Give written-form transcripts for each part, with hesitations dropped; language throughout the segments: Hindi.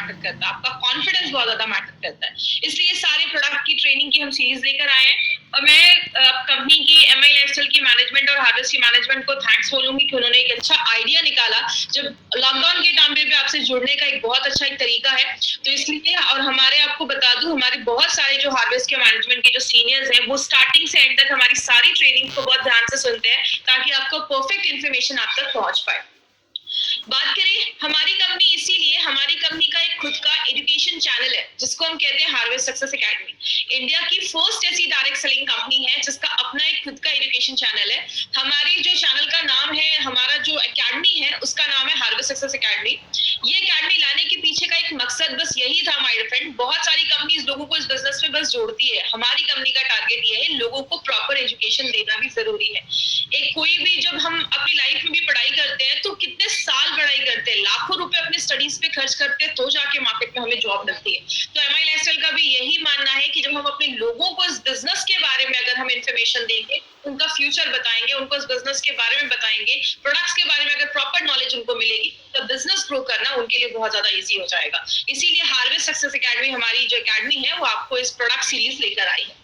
मैटर करता है, आपका कॉन्फिडेंस बहुत ज्यादा मैटर करता है। इसलिए सारे प्रोडक्ट की ट्रेनिंग की हम सीरीज लेकर आए हैं और मैं कंपनी की एमआई लाइफस्टाइल की मैनेजमेंट और हार्वेस्ट की मैनेजमेंट को थैंक्स बोलूंगी कि उन्होंने एक अच्छा आइडिया निकाला। जब लॉकडाउन के टाइम पे आपसे जुड़ने का एक बहुत अच्छा एक तरीका है, तो इसलिए और हमारे आपको बता दूं हमारे बहुत सारे जो हार्वेस्ट के मैनेजमेंट के जो सीनियर्स हैं वो स्टार्टिंग से एंड तक हमारी सारी ट्रेनिंग को बहुत ध्यान से सुनते हैं ताकि आपको परफेक्ट इन्फॉर्मेशन आप तक पहुंच पाए। बात करें हमारी कंपनी, इसीलिए हमारी कंपनी का एक खुद का एजुकेशन चैनल है जिसको हम कहते हैं हार्वेस्ट सक्सेस एकेडमी। इंडिया की फर्स्ट ऐसी डायरेक्ट सेलिंग कंपनी है जिसका अपना एक खुद का एजुकेशन चैनल है। हमारी जो चैनल का नाम है, हमारा जो एकेडमी है उसका नाम है हार्वेस्ट सक्सेस एकेडमी। ये एकेडमी लाने के पीछे का एक मकसद बस यही था माय फ्रेंड। बहुत सारी कंपनीज लोगों को इस बिजनेस में बस जोड़ती है, हमारी कंपनी का टारगेट ये है लोगों को प्रॉपर एजुकेशन देना भी जरूरी है। एक कोई भी जब हम अपनी लाइफ में भी पढ़ाई करते हैं तो कितने साल पढ़ाई करते हैं, लाखों रुपए अपने स्टडीज पे खर्च करते हैं तो जाके मार्केट में हमें जॉब मिलती है। तो एमआई लाइफस्टाइल का भी यही मानना है कि जब हम अपने लोगों को इस बिजनेस के बारे में अगर हम इंफॉर्मेशन देंगे, उनका फ्यूचर बताएंगे, उनको इस बिजनेस के बारे में बताएंगे, प्रोडक्ट्स के बारे में अगर प्रॉपर नॉलेज उनको मिलेगी तो बिजनेस ग्रो करना उनके लिए बहुत ज्यादा इजी हो जाएगा। इसीलिए हार्वेस्ट सक्सेस एकेडमी हमारी जो एकेडमी है वो आपको इस प्रोडक्ट सीरीज लेकर आई है।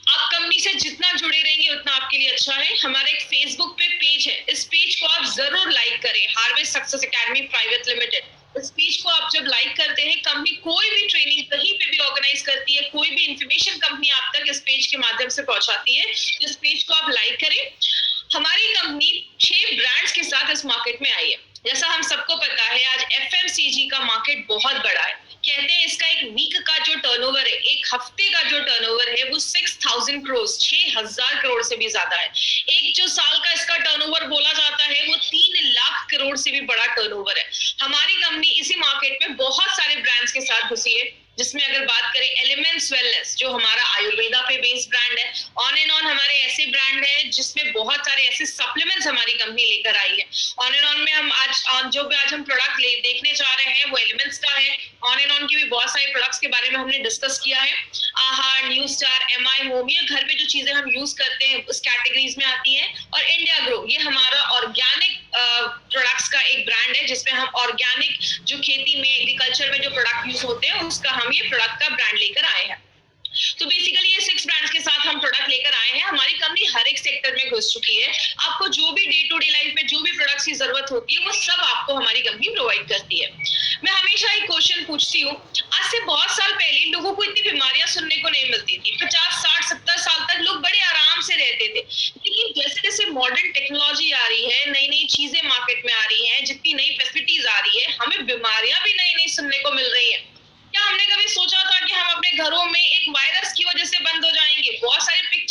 आप कंपनी से जितना जुड़े रहेंगे उतना आपके लिए अच्छा है। हमारा एक फेसबुक पे पेज है, इस पेज को आप जरूर लाइक करें, harvest success academy private limited. इस पेज को आप जब लाइक करते हैं, कंपनी कोई भी ट्रेनिंग कहीं पे भी ऑर्गेनाइज करती है, कोई भी इंफॉर्मेशन कंपनी आप तक इस पेज के माध्यम से पहुंचाती है, इस पेज को आप लाइक करें। हमारी कंपनी 6 ब्रांड्स के साथ इस मार्केट में आई है। जैसा हम सबको पता है आज एफएमसीजी का मार्केट बहुत बड़ा है। कहते हैं इसका एक वीक का जो टर्नओवर है, एक हफ्ते का जो टर्नओवर है वो 6000 करोड़ 6000 करोड़ से भी ज्यादा है। एक जो साल का इसका टर्नओवर बोला जाता है वो 3 लाख करोड़ से भी बड़ा टर्नओवर है। हमारी कंपनी इसी मार्केट में बहुत सारे ब्रांड्स के साथ घुसी है, जिसमें अगर बात करें एलिमेंट्स वेलनेस जो हमारा आयुर्वेदा पे बेस्ड ब्रांड है, ऑन एंड ऑन हमारे ऐसे ब्रांड है जिसमें बहुत सारे ऐसे सप्लीमेंट्स हमारी कंपनी लेकर आई है। ऑन एंड ऑन में हम आज हम प्रोडक्ट देखने जा रहे हैं वो एलिमेंट्स का है। ऑन एंड ऑन के भी बहुत सारे प्रोडक्ट्स के बारे में हमने डिस्कस किया है। आहार, न्यू स्टार, एमआई होम, ये घर पे जो चीजें हम यूज करते हैं उस कैटेगरीज में आती है। और इंडिया ग्रो ये हमारा ऑर्गेनिक प्रोडक्ट्स का एक ब्रांड है जिसमें हम ऑर्गेनिक जो खेती में एग्रीकल्चर में जो प्रोडक्ट यूज होते हैं उसका हम ये प्रोडक्ट का ब्रांड लेकर आए हैं। तो बेसिकली ये 6 ब्रांड्स के साथ हम प्रोडक्ट लेकर आए हैं। हमारी कंपनी हर एक सेक्टर में घुस चुकी है। आपको जो भी डे टू डे लाइफ में जो भी प्रोडक्ट्स की जरूरत होती है वो सब आपको हमारी कंपनी प्रोवाइड करती है। मैं हमेशा एक क्वेश्चन पूछती हूँ, आज से बहुत साल पहले लोगों को इतनी बीमारियां सुनने को नहीं मिलती थी। 50, 60, 70 साल तक लोग बड़े आराम से रहते थे। लेकिन जैसे जैसे मॉडर्न टेक्नोलॉजी आ रही है, नई नई चीजें मार्केट में आ रही है, जितनी नई फैसिलिटीज आ रही है, हमें बीमारियां भी नई नई सुनने को मिल रही है। क्या हमने कभी सोचा था कि हम अपने घरों में एक वायरस की वजह से बंद हो जाएंगे? बहुत सारे पिक्चर्स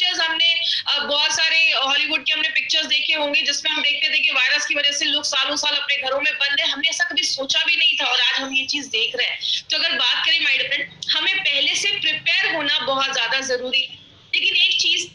बहुत सारे हॉलीवुड के हमने पिक्चर्स देखे होंगे जिसमें हम देखते थे कि वायरस की वजह से लोग सालों साल अपने घरों में बंद है। हमने ऐसा कभी सोचा भी नहीं था और आज हम ये चीज देख रहे हैं। तो अगर बात करें माय डियर फ्रेंड, हमें पहले से प्रिपेयर होना बहुत ज्यादा जरूरी है। लेकिन एक चीज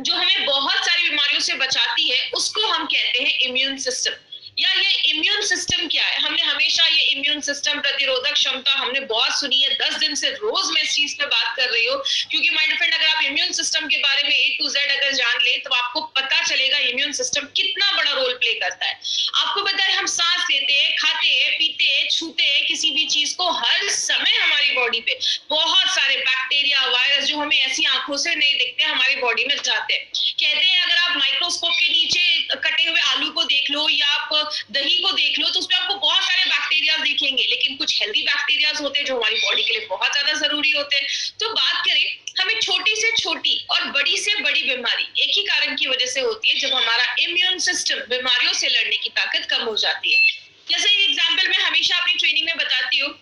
जो हमें बहुत सारी बीमारियों से बचाती है उसको हम कहते हैं इम्यून सिस्टम। या ये इम्यून सिस्टम क्या है? हमने हमेशा ये इम्यून सिस्टम, प्रतिरोधक क्षमता हमने बहुत सुनी है। 10 दिन से रोज मैं इस चीज पे बात कर रही हूँ क्योंकि माय डियर फ्रेंड अगर आप इम्यून सिस्टम के बारे में A to Z अगर जान ले तो आपको पता चलेगा इम्यून सिस्टम कितना बड़ा रोल प्ले करता है। आपको पता है हम सांस लेते हैं, खाते हैं, पीते हैं, छूते हैं किसी भी चीज को, हर समय हमारी बॉडी पे बहुत सारे बैक्टीरिया, वायरस जो हमें ऐसी आंखों से नहीं दिखते हमारी बॉडी में जाते हैं। कहते हैं अगर आप माइक्रोस्कोप के नीचे कटे हुए आलू को देख लो या आप दही को देख लो तो उसमें आपको बहुत सारे बैक्टीरिया दिखेंगे, लेकिन कुछ हेल्दी बैक्टीरिया होते हैं जो हमारी बॉडी के लिए बहुत ज्यादा जरूरी होते हैं। तो बात करें हमें छोटी से छोटी और बड़ी से बड़ी बीमारी एक ही कारण की वजह से होती है, जब हमारा इम्यून सिस्टम बीमारियों से लड़ने की ताकत कम हो जाती है। जैसे एग्जाम्पल मैं हमेशा अपनी ट्रेनिंग में बताती हूँ,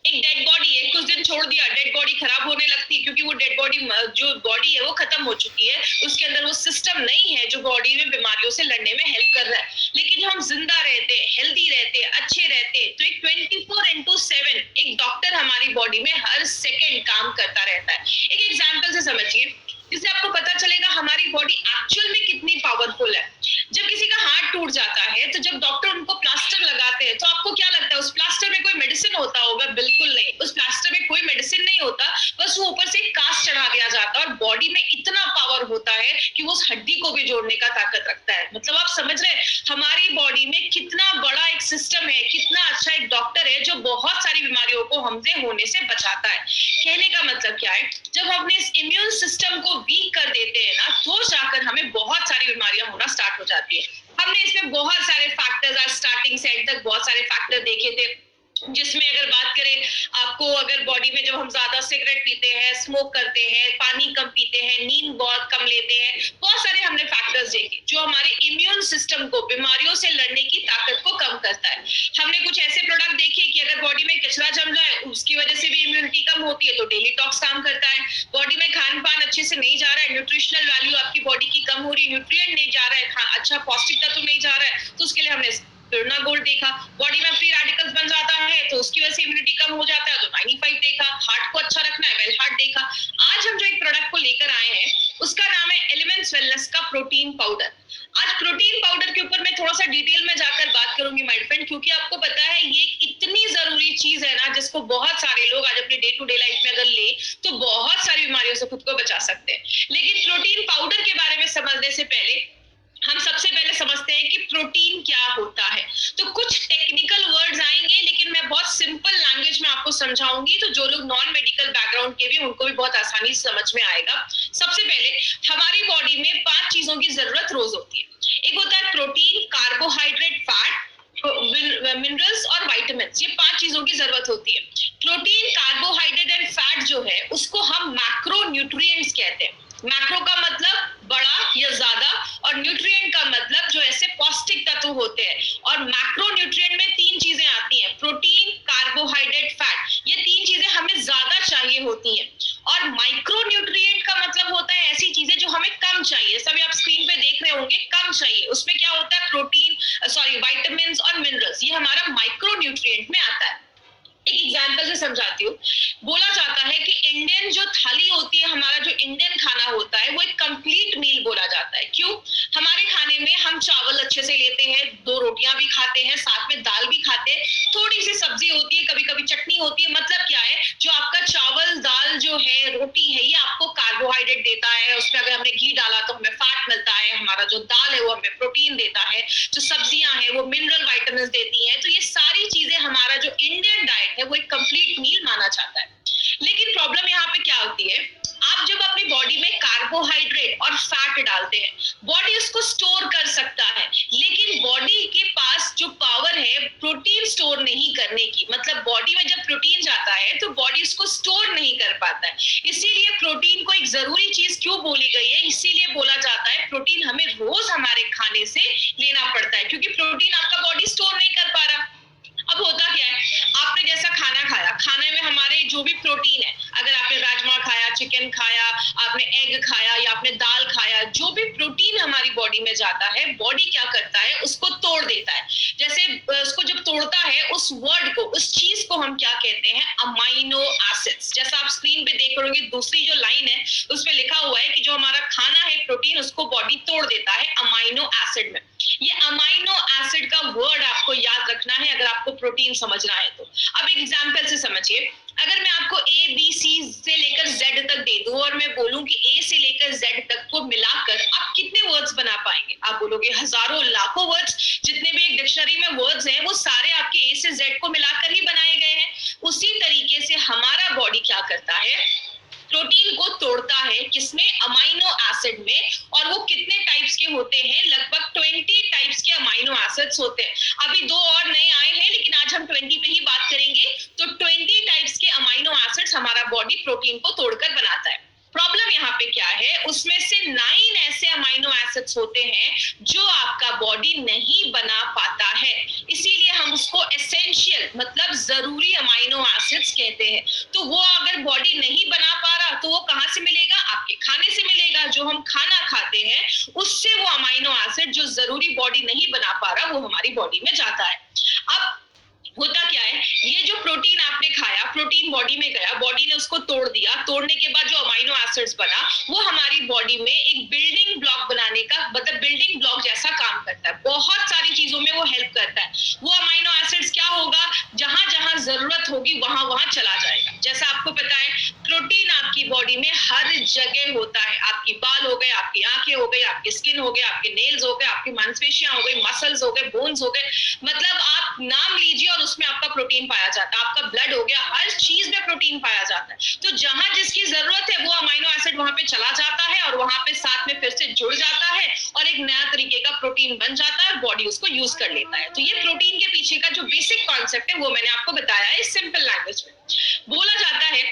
एक डेड बॉडी है, कुछ दिन छोड़ दिया डेड बॉडी खराब होने लगती है क्योंकि वो डेड बॉडी जो बॉडी है वो खत्म हो चुकी है, उसके अंदर वो सिस्टम नहीं है जो बॉडी में बीमारियों से लड़ने में हेल्प कर रहा है। लेकिन जो हम जिंदा रहते हैं, हेल्दी रहते हैं, अच्छे रहते हैं, तो एक 24/7 एक डॉक्टर हमारी बॉडी में हर सेकेंड काम करता रहता है। एक एग्जाम्पल से समझिए, जिससे आपको पता चलेगा हमारी बॉडी एक्चुअल में कितनी पावरफुल है। जब किसी का हार्ट टूट जाता है तो जब डॉक्टर उनको प्लास्टर लगाते हैं तो आपको क्या लगता है उस प्लास्टर में कोई मेडिसिन होता होगा? बिल्कुल नहीं, उस प्लास्टर में कोई मेडिसिन नहीं होता, बस वो ऊपर से कास्ट चढ़ा दिया जाता पाता, और बॉडी में इतना पावर होता है कि वो उस हड्डी को भी जोड़ने का ताकत रखता है। मतलब आप समझ रहे हैं हमारी बॉडी में कितना बड़ा एक सिस्टम है, कितना अच्छा एक डॉक्टर है जो बहुत सारी बीमारियों को हमसे होने से बचाता है। कहने का मतलब क्या है, जब हम अपने इस इम्यून सिस्टम को वीक कर देते हैं ना, तो जाकर हमें बहुत सारी बीमारियां होना स्टार्ट हो जाती है। हमने इसमें बहुत सारे फैक्टर्स आज स्टार्टिंग से एंड तक बहुत सारे फैक्टर देखे थे, जिसमें अगर बात करें आपको, अगर बॉडी में जब हम ज्यादा सिगरेट पीते हैं, स्मोक करते हैं, पानी कम पीते हैं, नींद बहुत कम लेते हैं, बहुत सारे हमने फैक्टर्स देखे जो हमारे इम्यून सिस्टम को बीमारियों से लड़ने की ताकत को कम करता है। हमने कुछ ऐसे प्रोडक्ट देखे कि अगर बॉडी में कचरा जम जाए उसकी वजह से भी इम्यूनिटी कम होती है, तो डेली टॉक्स काम करता है। बॉडी में खान पान अच्छे से नहीं जा रहा है, न्यूट्रिशनल वैल्यू आपकी बॉडी की कम हो रही है, न्यूट्रिएंट नहीं जा रहा है, अच्छा पौष्टिक तत्व नहीं जा रहा है, तो उसके लिए हमने पिरुना गोल्ड देखा। बॉडी में फ्री रेडिकल्स बन जाता है तो उसकी वजह से इम्यूनिटी कम हो जाता है, तो 95 देखा। हार्ट को अच्छा रखना है, वेल हार्ट देखा। आज हम जो एक प्रोडक्ट को लेकर आए हैं उसका नाम है एलिमेंट्स वेलनेस का प्रोटीन पाउडर। आज प्रोटीन पाउडर के ऊपर मैं थोड़ा सा डिटेल में जाकर बात करूंगी माय फ्रेंड, क्योंकि आपको पता है ये इतनी जरूरी चीज है ना जिसको बहुत सारे लोग आज अपने डे टू डे लाइफ में अगर ले तो बहुत सारी बीमारियों से खुद को बचा सकते हैं। लेकिन प्रोटीन पाउडर के बारे में समझने से पहले हम सबसे पहले समझते हैं कि प्रोटीन क्या होता है। तो कुछ टेक्निकल वर्ड्स आएंगे लेकिन मैं बहुत सिंपल लैंग्वेज में आपको समझाऊंगी, तो जो लोग नॉन मेडिकल बैकग्राउंड के भी उनको भी बहुत आसानी से समझ में आएगा। सबसे पहले हमारी बॉडी में 5 चीजों की जरूरत रोज होती है। एक होता है प्रोटीन, कार्बोहाइड्रेट, फैट, मिनरल्स और विटामिन। ये 5 चीजों की जरूरत होती है। प्रोटीन, कार्बोहाइड्रेट एंड फैट जो है उसको हम मैक्रो न्यूट्रिएंट्स कहते हैं। मैक्रो का मतलब बड़ा या ज्यादा, और न्यूट्रिएंट का मतलब जो ऐसे पौष्टिक तत्व होते हैं। और मैक्रो न्यूट्रिएंट में 3 चीजें आती हैं, प्रोटीन, कार्बोहाइड्रेट, फैट। ये 3 चीजें हमें ज्यादा चाहिए होती हैं। और माइक्रो न्यूट्रिएंट का मतलब होता है ऐसी चीजें जो हमें कम चाहिए, जैसा भी आप स्क्रीन पे देख रहे होंगे, कम चाहिए। उसमें क्या होता है, प्रोटीन विटामिन और मिनरल्स, ये हमारा माइक्रो न्यूट्रिएंट में आता है। एक एग्जांपल से समझाती हूँ। बोला जाता है कि इंडियन जो थाली होती है, हमारा जो इंडियन खाना होता है वो एक कंप्लीट मील बोला जाता है। क्यों? हमारे खाने में हम चावल अच्छे से लेते हैं, 2 रोटियां भी खाते हैं, साथ में दाल भी खाते हैं, थोड़ी सी सब्जी होती है, कभी कभी चटनी होती है। मतलब क्या है, जो आपका चावल दाल जो है, रोटी है, ये आपको कार्बोहाइड्रेट देता है। उसमें अगर हमने घी डाला तो हमें फैट मिलता है। हमारा जो दाल है वो हमें प्रोटीन देता है। जो सब्जियां हैं वो मिनरल विटामिन देती हैं। तो ये सारी चीजें हमारा जो इंडियन डाइट है वो एक कंप्लीट मील माना जाता है। लेकिन प्रॉब्लम यहाँ पे क्या होती है, आप जब अपनी बॉडी में कार्बोहाइड्रेट और फैट डालते हैं, बॉडी उसको स्टोर कर सकता है, लेकिन बॉडी के पास जो पावर है प्रोटीन स्टोर नहीं करने की, मतलब बॉडी में जब प्रोटीन जाता है तो बॉडी उसको स्टोर नहीं कर पाता है। इसीलिए प्रोटीन को एक जरूरी चीज क्यों बोली गई है, इसीलिए बोला जाता है प्रोटीन हमें रोज हमारे खाने से लेना पड़ता है, क्योंकि प्रोटीन आपका बॉडी स्टोर नहीं कर पा रहा। अब होता क्या है, आपने जैसा खाना खाया, खाने में हमारे जो भी प्रोटीन है, अगर आपने राजमा खाया, चिकन खाया, आपने एग खाया या आपने दाल खाया, जो भी प्रोटीन हमारी बॉडी में जाता है, बॉडी क्या करता है, उसको तोड़ देता है। जैसे उसको जब तोड़ता है, उस वर्ड को, उस चीज को हम क्या कहते हैं, अमाइनो एसिड्स। जैसा आप स्क्रीन पे देख रहे होंगे, दूसरी जो लाइन है उसमें लिखा हुआ है कि जो हमारा खाना है प्रोटीन, उसको बॉडी तोड़ देता है अमाइनो एसिड में। ये अमाइनो एसिड का वर्ड आपको याद रखना है अगर आपको प्रोटीन समझना है तो। अब एक एग्जांपल से समझिए, अगर मैं आपको ए बी सी से लेकर जेड तक दे दूं और मैं बोलूं कि ए से लेकर जेड तक को मिलाकर आप कितने वर्ड्स बना पाएंगे, आप बोलोगे हजारों लाखों वर्ड्स। जितने भी एक डिक्शनरी में वर्ड्स हैं वो सारे आपके ए से जेड को मिलाकर ही बनाए गए हैं। उसी तरीके से हमारा बॉडी क्या करता है, प्रोटीन को तोड़ता है, किसमें, अमाइनो एसिड में। और वो कितने टाइप्स के होते हैं, लगभग 20 टाइप्स के अमाइनो एसिड्स होते हैं। अभी 2 और नए आए हैं लेकिन आज हम 20 पे ही बात करेंगे। तो 20 टाइप्स के अमाइनो एसिड्स हमारा बॉडी प्रोटीन को तोड़कर बनाता है। प्रॉब्लम यहाँ पे क्या है, उसमें से 9 ऐसे अमाइनो एसिड्स होते हैं जो आपका बॉडी नहीं बना पाता है, इसीलिए हम उसको एसेंशियल मतलब जरूरी अमाइनो एसिड्स कहते हैं। तो वो अगर बॉडी नहीं बना पा रहा तो वो कहाँ से मिलेगा, आपके खाने से मिलेगा। जो हम खाना खाते हैं उससे वो अमाइनो एसिड जो जरूरी बॉडी नहीं बना पा रहा वो हमारी बॉडी में जाता है। अब होता क्या है, ये जो प्रोटीन आपने खाया, प्रोटीन बॉडी में गया, बॉडी ने उसको तोड़ दिया, तोड़ने के बाद जो अमाइनो एसिड्स बना वो हमारी बॉडी में एक बिल्डिंग ब्लॉक बनाने का, मतलब बिल्डिंग ब्लॉक जैसा काम करता है, बहुत सारी चीजों में वो हेल्प करता है। वो अमाइनो एसिड्स क्या होगा, जहां जहां जरूरत होगी वहां वहां चला जाएगा। जैसा आपको पता है प्रोटीन आपकी बॉडी में हर जगह होता है, आपकी बाल हो गए, आपकी आंखें हो गई, आपकी स्किन हो गए, आपके नेल्स हो गए, आपकी मांसपेशियां हो गई, मसल्स हो गए, बोन्स हो गए, मतलब आप नाम लीजिए और उसमें आपका प्रोटीन पाया जाता है। आपका ब्लड हो गया, हर चीज में प्रोटीन पाया जाता है। तो जहां जिसकी जरूरत है वो अमाइनो एसिड वहां पे चला जाता है और वहां पे साथ में फिर से जुड़ जाता है और एक नया तरीके का प्रोटीन बन जाता है और बॉडी उसको यूज कर लेता है। तो ये प्रोटीन के पीछे का जो बेसिक कॉन्सेप्ट है वो मैंने आपको बताया है सिंपल लैंग्वेज में। बोला जाता है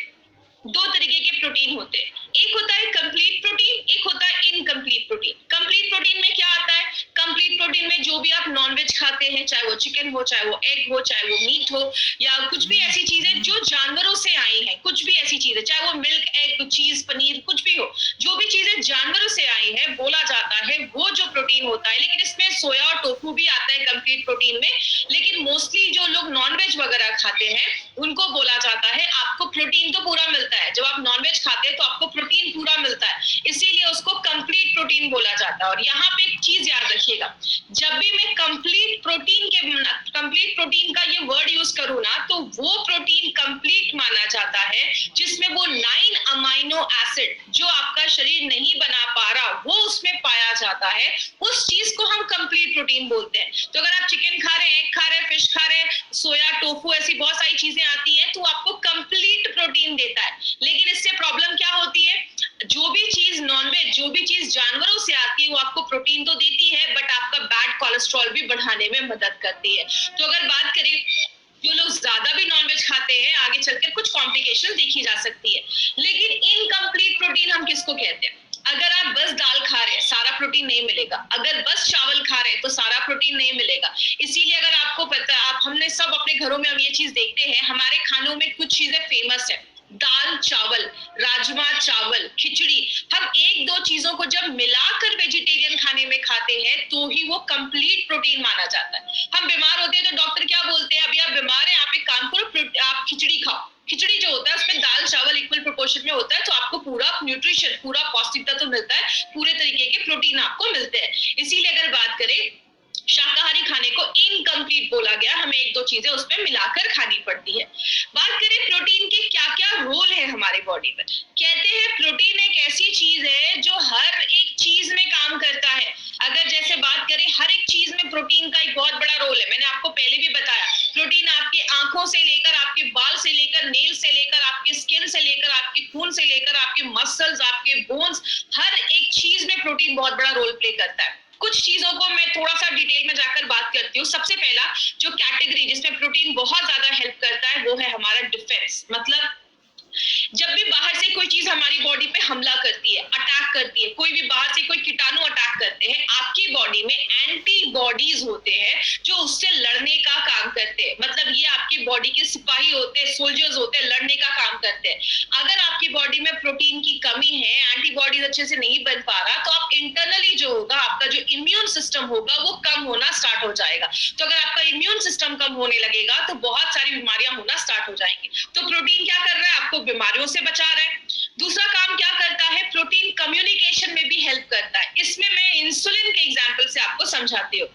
दो तरीके के प्रोटीन होते हैं, एक होता है कंप्लीट प्रोटीन, एक होता है इनकम्प्लीट प्रोटीन। कंप्लीट प्रोटीन में क्या आता है, कंप्लीट प्रोटीन में जो भी आप नॉनवेज खाते हैं, चाहे वो चिकन हो, चाहे वो एग हो, चाहे वो मीट हो, या कुछ भी ऐसी चीजें जो जानवरों से आई हैं, कुछ भी ऐसी चीजें, चाहे वो मिल्क, एग, चीज, पनीर, कुछ भी हो, जो भी चीजें जानवरों से आई है, बोला जाता है वो जो प्रोटीन होता है। लेकिन इसमें सोया और टोफू भी आता है कंप्लीट प्रोटीन में, लेकिन मोस्टली जो लोग नॉनवेज वगैरह खाते हैं उनको बोला जाता है आपको प्रोटीन तो पूरा मिलता है, जब आप नॉनवेज खाते हैं तो आपको प्रोटीन पूरा मिलता है, इसीलिए उसको कंप्लीट प्रोटीन बोला जाता है। और यहाँ पे एक चीज याद रखिएगा, जब भी मैं कंप्लीट प्रोटीन का ये वर्ड यूज करूँ ना, तो वो प्रोटीन कंप्लीट माना जाता है जिसमें वो 9 अमाइनो एसिड जो आपका शरीर नहीं बना पा रहा वो उसमें पाया जाता है, उस चीज को हम कंप्लीट प्रोटीन बोलते हैं। तो अगर आप चिकन खा रहे हैं, एग खा रहे हैं, फिश खा रहे हैं, सोया, टोफू, ऐसी बहुत सारी चीजें आती हैं, तो आपको कंप्लीट प्रोटीन देता है। लेकिन इससे प्रॉब्लम क्या होती है, जो भी चीज नॉनवेज, जो भी चीज जानवरों से आती है वो आपको प्रोटीन तो देती है, बट आपका बैड कोलेस्ट्रॉल भी बढ़ाने में मदद करती है। तो अगर बात करें जो लोग ज्यादा भी नॉनवेज खाते हैं, आगे चलकर कुछ कॉम्प्लिकेशन देखी जा सकती है। लेकिन इनकम्प्लीट प्रोटीन हम किसको कहते हैं, अगर आप बस दाल खा रहे हैं सारा प्रोटीन नहीं मिलेगा, अगर बस चावल खा रहे हैं तो सारा प्रोटीन नहीं मिलेगा। इसीलिए अगर आपको पता है, आप हमने सब अपने घरों में हम ये चीज देखते हैं, हमारे खानों में कुछ चीजें फेमस है, दाल चावल, राजमा चावल, खिचड़ी, हम एक दो चीजों को जब मिलाकर वेजिटेरियन खाने में खाते हैं तो ही वो कंप्लीट प्रोटीन माना जाता है। हम बीमार होते हैं तो डॉक्टर क्या बोलते हैं, अभी आप बीमार हैं, आप एक काम करो, आप खिचड़ी खाओ। खिचड़ी जो होता है उसमें दाल चावल इक्वल प्रोपोर्शन में होता है, तो आपको पूरा न्यूट्रिशन, पूरा पौष्टिकता तो मिलता है, पूरे तरीके के प्रोटीन आपको मिलते हैं। इसीलिए अगर बात करें शाकाहारी खाने को इनकम्प्लीट बोला गया, हमें एक दो चीजें उसमें मिलाकर खानी पड़ती है। बात करें प्रोटीन के क्या क्या रोल है हमारे बॉडी में, कहते हैं प्रोटीन एक ऐसी चीज है जो हर एक चीज में काम करता है। अगर जैसे बात करें हर एक चीज में प्रोटीन का एक बहुत बड़ा रोल है, मैंने आपको पहले भी बताया, प्रोटीन आपकी आंखों से लेकर, आपके बाल से लेकर, नेल से लेकर, आपकी स्किन से लेकर, आपके खून से लेकर, आपके मसल्स, आपके बोन्स, हर एक चीज में प्रोटीन बहुत बड़ा रोल प्ले करता है। कुछ चीजों को मैं थोड़ा सा डिटेल में जाकर बात करती हूँ। सबसे पहला जो कैटेगरी जिसमें प्रोटीन बहुत ज्यादा हेल्प करता है वो है हमारा डिफेंस। मतलब जब भी बाहर से कोई चीज हमारी बॉडी पे हमला करती है, अटैक करती है, कोई भी बाहर से कोई कीटाणु अटैक करते हैं, आपकी बॉडी में एंटीबॉडीज होते हैं जो उससे लड़ने का काम करते हैं। मतलब ये आपकी बॉडी के सिपाही होते हैं, सोल्जर्स होते हैं, लड़ने का काम करते हैं। अगर आपकी बॉडी में प्रोटीन की कमी है, एंटीबॉडीज अच्छे से नहीं बन पा रहा, तो आप इंटरनली जो होगा, आपका जो इम्यून सिस्टम होगा वो कम होना स्टार्ट हो जाएगा। तो अगर आपका इम्यून सिस्टम कम होने लगेगा तो बहुत सारी बीमारियां होना स्टार्ट हो जाएंगी। तो प्रोटीन क्या कर रहा है, आपको बीमारियों से बचा रहा है। दूसरा काम क्या करता है, प्रोटीन कम्युनिकेशन में भी हेल्प करता है। इसमें मैं इंसुलिन के एग्जांपल से आपको समझाती हूँ।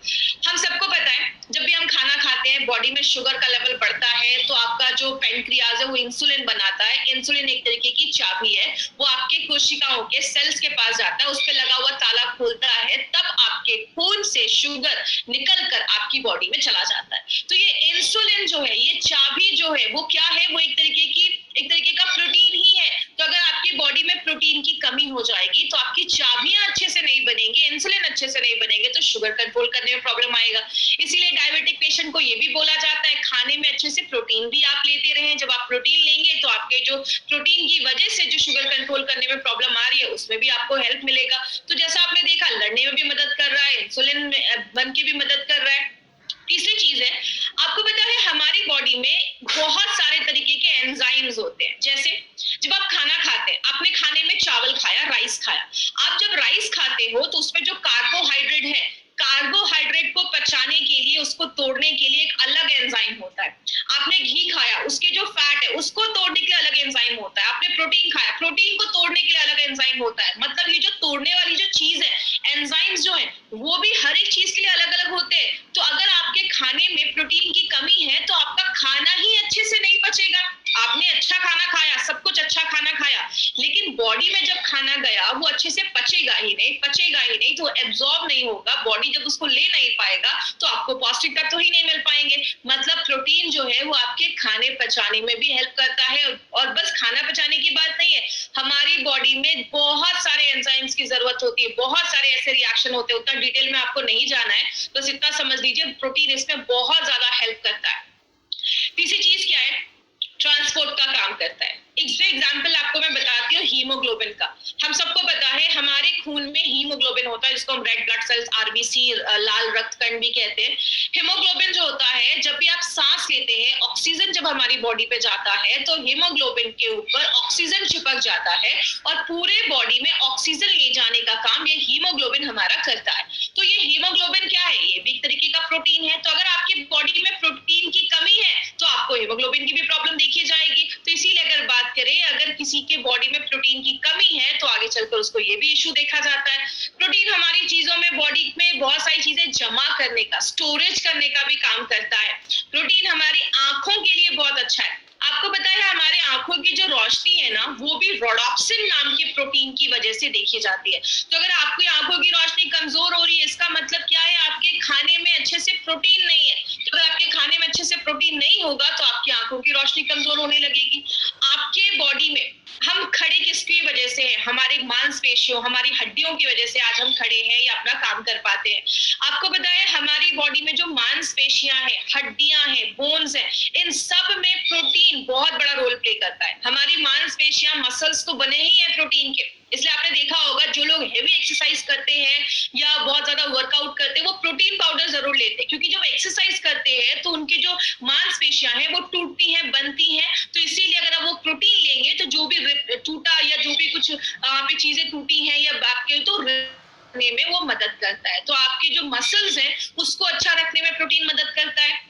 हम सबको पता है जब भी हम खाना खाते हैं बॉडी में शुगर का लेवल बढ़ता है, तो आपका जो पेनक्रियाज है वो इंसुलिन बनाता है। इंसुलिन एक तरीके की चाबी है, वो आपके कोशिकाओं के सेल्स के पास जाता है, उस पर लगा हुआ ताला खोलता है, तब आपके खून से शुगर निकल कर आपकी बॉडी में चला जाता है। तो ये इंसुलिन जो है, ये चाबी जो है वो क्या है, वो एक तरीके का प्रोटीन ही है। तो अगर आपकी बॉडी में प्रोटीन की कमी हो जाएगी तो आपकी चाबियां अच्छे से नहीं बनेंगी, इंसुलिन अच्छे से नहीं बनेंगे, तो शुगर कंट्रोल करने में प्रॉब्लम आएगा। इसीलिए डायबिटिक पेशेंट को ये भी बोला जाता है खाने में अच्छे से प्रोटीन भी आप लेते रहें। जब आप प्रोटीन लेंगे तो आपके जो प्रोटीन की वजह से जो शुगर कंट्रोल करने में प्रॉब्लम आ रही है उसमें भी आपको हेल्प मिलेगा। तो जैसा आपने देखा, लड़ने में भी मदद कर रहा है, इंसुलिन बन के भी मदद कर रहा है। तीसरी चीज है, आपको पता है हमारी बॉडी में बहुत सारे तरीके के एंजाइम्स होते हैं। जैसे जब आप खाना खाते हैं, आपने खाने में चावल खाया, राइस खाया, आप जब राइस खाते हो तो उसमें जो कार्बोहाइड्रेट है, कार्बोहाइड्रेट को पचाने के लिए, उसको तोड़ने के लिए एक अलग एंजाइम होता है। होता है, मतलब ये जो तोड़ने वाली जो चीज है, एंजाइम्स जो है वो भी हर एक चीज के लिए अलग अलग होते हैं। तो अगर आपके खाने में प्रोटीन की कमी है तो आपका खाना ही अच्छे से नहीं पचेगा। आपने अच्छा खाना खाया, सब कुछ अच्छा खाना खाया, लेकिन बॉडी में जब खाना गया वो अच्छे से पचेगा ही नहीं, तो एब्जॉर्ब नहीं होगा, बॉडी जब उसको ले नहीं पाएगा तो आपको पौष्टिक तत्व ही नहीं मिल पाएंगे। मतलब प्रोटीन जो है वो आपके खाने पचाने में भी हेल्प करता है, और बस खाना पचाने की बात नहीं है, हमारी बॉडी में बहुत सारे एंजाइम्स की जरूरत होती है, बहुत सारे ऐसे रिएक्शन होते हैं, उतना डिटेल में आपको नहीं जाना है, बस इतना समझ लीजिए प्रोटीन इसमें बहुत ज्यादा हेल्प करता है। तीसरी चीज क्या है, ट्रांसपोर्ट का काम करता है। एक एग्जांपल आपको मैं बताती हूँ हीमोग्लोबिन का। हम सबको पता है हमारे खून में हीमोग्लोबिन होता है, जिसको हम रेड ब्लड सेल्स, आरबीसी, लाल रक्त कण भी कहते हैं। हीमोग्लोबिन जो होता है, जब भी आप सांस लेते हैं, ऑक्सीजन जब हमारी बॉडी पे जाता है तो हीमोग्लोबिन के ऊपर ऑक्सीजन चिपक जाता है, और पूरे बॉडी में ऑक्सीजन ले जाने का काम ये हीमोग्लोबिन हमारा करता है। तो ये हीमोग्लोबिन क्या है, ये भी एक तरीके का प्रोटीन है। तो अगर आपकी बॉडी में प्रोटीन की कमी है तो आपको हीमोग्लोबिन की भी प्रॉब्लम देखी जाएगी। तो इसीलिए अगर बात करें, अगर किसी के बॉडी में प्रोटीन की कमी है तो आगे चलकर उसको ये भी इशू देखा जाता है। प्रोटीन हमारी चीजों में, बॉडी में बहुत सारी चीजें जमा करने का, स्टोरेज करने का भी काम करता है। प्रोटीन हमारी आंखों के लिए बहुत अच्छा है। आपको पता है हमारे आंखों की जो रोशनी है ना, वो भी रोडॉप्सिन नाम के प्रोटीन की वजह से देखी जाती है। तो अगर आपकी आंखों की रोशनी कमजोर हो रही है, इसका मतलब क्या है, आपके खाने में अच्छे से प्रोटीन नहीं है। तो अगर आपके खाने में अच्छे से प्रोटीन नहीं होगा तो आपकी आंखों की रोशनी कमजोर होने लगेगी। आपके बॉडी में हम खड़े किसकी वजह से हैं, हमारी मांसपेशियों, हमारी हड्डियों की वजह से आज हम खड़े हैं या अपना काम कर पाते हैं। आपको पता है हमारी बॉडी में जो मांसपेशियां हैं, हड्डियां हैं, बोन्स हैं, इन सब में प्रोटीन बहुत बड़ा रोल प्ले करता है। हमारी मांसपेशियां, मसल्स तो बने ही हैं प्रोटीन के, इसलिए आपने देखा होगा जो लोग हेवी एक्सरसाइज करते हैं या बहुत ज्यादा वर्कआउट करते हैं, वो प्रोटीन पाउडर जरूर लेते हैं, क्योंकि जब एक्सरसाइज करते हैं तो उनकी जो मांसपेशियां हैं वो टूटती हैं, बनती हैं। तो इसीलिए अगर वो प्रोटीन लेंगे तो जो भी टूटा या जो भी कुछ पे चीजें टूटी हैं या आपके, तो रखने में वो मदद करता है। तो आपकी जो मसल्स हैं उसको अच्छा रखने में प्रोटीन मदद करता है।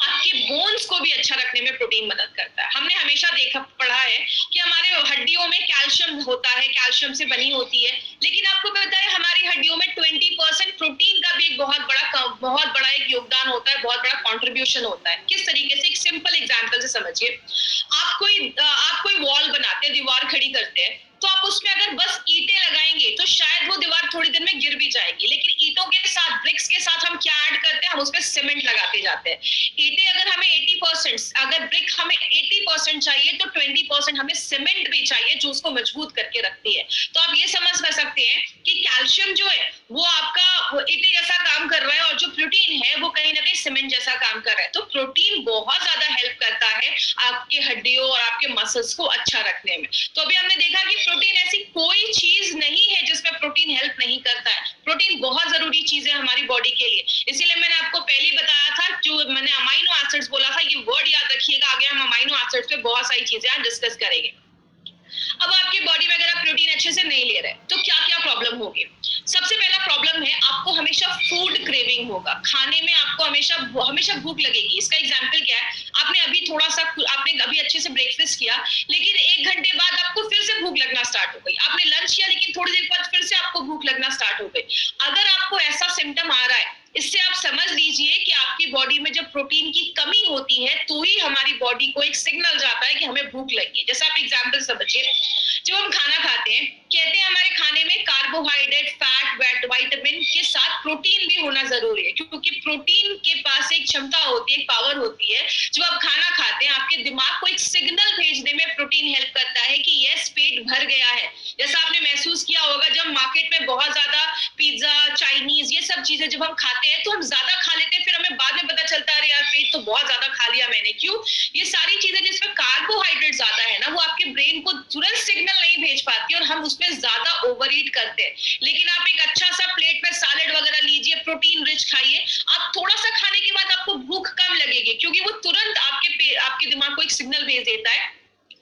आपके बोन्स को भी अच्छा रखने में प्रोटीन मदद करता है। हमने हमेशा देखा, पढ़ा है कि हमारे हड्डियों में कैल्शियम होता है, कैल्शियम से बनी होती है, लेकिन आपको पता है हमारी हड्डियों में 20% प्रोटीन का भी एक बहुत बड़ा एक योगदान होता है, बहुत बड़ा कंट्रीब्यूशन होता है। किस तरीके से, एक सिंपल एग्जांपल से समझिए। आप कोई वॉल बनाते हैं, दीवार खड़ी करते हैं, तो आप उसमें अगर बस ईंटें लगाएंगे तो शायद वो दीवार थोड़ी देर में गिर भी जाएगी, लेकिन ईंटों के साथ, ब्रिक्स के साथ हम क्या ऐड करते हैं, हम उसमें सीमेंट लगाते जाते हैं। ईंटें अगर हमें 80%, अगर ब्रिक हमें 80% चाहिए तो 20% हमें सीमेंट भी चाहिए जो उसको मजबूत करके रखती है। तो आप ये समझ कर सकते हैं कि कैल्शियम जो है वो आपका ईंटे जैसा काम कर रहा है, और जो प्रोटीन है वो कहीं ना कहीं सीमेंट जैसा काम कर रहा है। तो प्रोटीन बहुत ज्यादा हेल्प करता है आपके हड्डियों और आपके मसल्स को अच्छा रखने में। तो अभी हमने देखा कि प्रोटीन ऐसी कोई चीज नहीं है जिसमें प्रोटीन हेल्प नहीं करता है। प्रोटीन बहुत जरूरी चीज है हमारी बॉडी के लिए। इसीलिए मैंने आपको पहले बताया था, जो मैंने अमाइनो एसिड्स बोला था, ये वर्ड याद रखिएगा, आगे हम अमाइनो एसिड्स पे बहुत सारी चीजें आज डिस्कस करेंगे। अब आपकी बॉडी में अगर आप प्रोटीन अच्छे से नहीं ले रहे तो क्या क्या प्रॉब्लम होगी। सबसे पहला प्रॉब्लम है, आपको हमेशा फूड क्रेविंग होगा, खाने में आपको हमेशा भूख लगेगी। इसका एग्जांपल क्या है, आपने अभी अच्छे से ब्रेकफास्ट किया, लेकिन 1 घंटे बाद आपको फिर से भूख लगना स्टार्ट हो गई। आपने लंच किया, लेकिन थोड़ी देर बाद फिर से आपको भूख लगना स्टार्ट हो गई। अगर आपको ऐसा सिम्टम आ रहा है, इससे आप समझ लीजिए कि आपकी बॉडी में जब प्रोटीन की कमी होती है तो ही हमारी बॉडी को एक सिग्नल जाता है कि हमें भूख लगी है। जैसे आप एग्जांपल समझिए, जब हम खाना खाते हैं, कहते हैं हमारे खाने में कार्बोहाइड्रेट, फैट, विटामिन के साथ प्रोटीन भी होना जरूरी है, क्योंकि प्रोटीन के पास एक क्षमता होती है, एक पावर होती है। जब आप खाना खाते हैं, आपके दिमाग को एक सिग्नल भेजने में प्रोटीन हेल्प करता है कि यस, पेट भर गया है। जैसा आपने महसूस किया होगा, जब मार्केट में बहुत ज्यादा पिज्जा, चाइनीज, ये सब चीजें जब हम खाते हैं तो हम ज्यादा खा लेते हैं, फिर हमें बाद में पता चलता है अरे यार, पेट तो बहुत ज्यादा खा लिया मैंने। क्यों? ये सारी चीजें जिसमें कार्बोहाइड्रेट ज्यादा है ना, वो आपके ब्रेन को तुरंत सिग्नल नहीं भेज पाती और हम उसमें ज्यादा ओवर ईट करते हैं। लेकिन आप एक अच्छा सा प्लेट में सैलेड वगैरह लीजिए, प्रोटीन रिच खाइए, आप थोड़ा सा खाने के बाद आपको भूख कम लगेगी, क्योंकि वो तुरंत आपके दिमाग को एक सिग्नल भेज देता है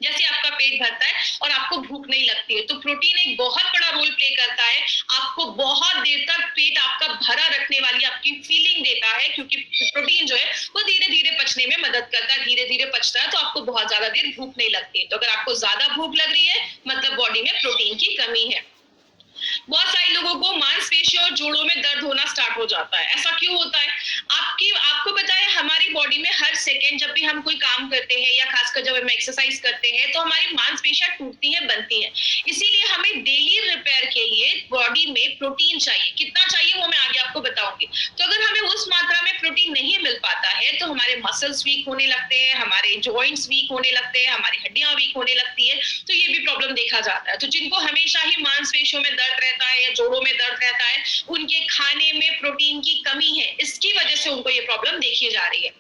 जैसे आपका पेट भरता है और आपको भूख नहीं लगती है। तो प्रोटीन एक बहुत बड़ा रोल प्ले करता है, आपको बहुत देर तक पेट आपका भरा रखने वाली आपकी फीलिंग देता है, क्योंकि प्रोटीन जो है वो धीरे धीरे पचने में मदद करता है, धीरे धीरे पचता है, तो आपको बहुत ज्यादा देर भूख नहीं लगती है। तो अगर आपको ज्यादा भूख लग रही है मतलब बॉडी में प्रोटीन की कमी है। बहुत सारे लोगों को मांसपेशियों और जोड़ों में दर्द होना स्टार्ट हो जाता है। ऐसा क्यों होता है? आपको पता है हमारी बॉडी में हर सेकेंड जब भी हम कोई काम करते हैं या खासकर जब हम एक्सरसाइज करते हैं तो हमारी मांसपेशियां टूटती हैं, बनती हैं। इसीलिए हमें डेली रिपेयर के लिए बॉडी में प्रोटीन चाहिए। कितना चाहिए वो मैं आगे आपको बताऊंगी। तो अगर हमें उस मात्रा में प्रोटीन नहीं मिल पाता है तो हमारे मसल्स वीक होने लगते हैं, हमारे जॉइंट्स वीक होने लगते हैं, हमारी हड्डियां वीक होने लगती है। तो ये भी प्रॉब्लम देखा जाता है। तो जिनको हमेशा ही मांसपेशियों में दर्द रहता है या जोड़ों में दर्द रहता है, उनके खाने में प्रोटीन की कमी है, इसकी वजह से उनको ये प्रॉब्लम देखी जा रही है।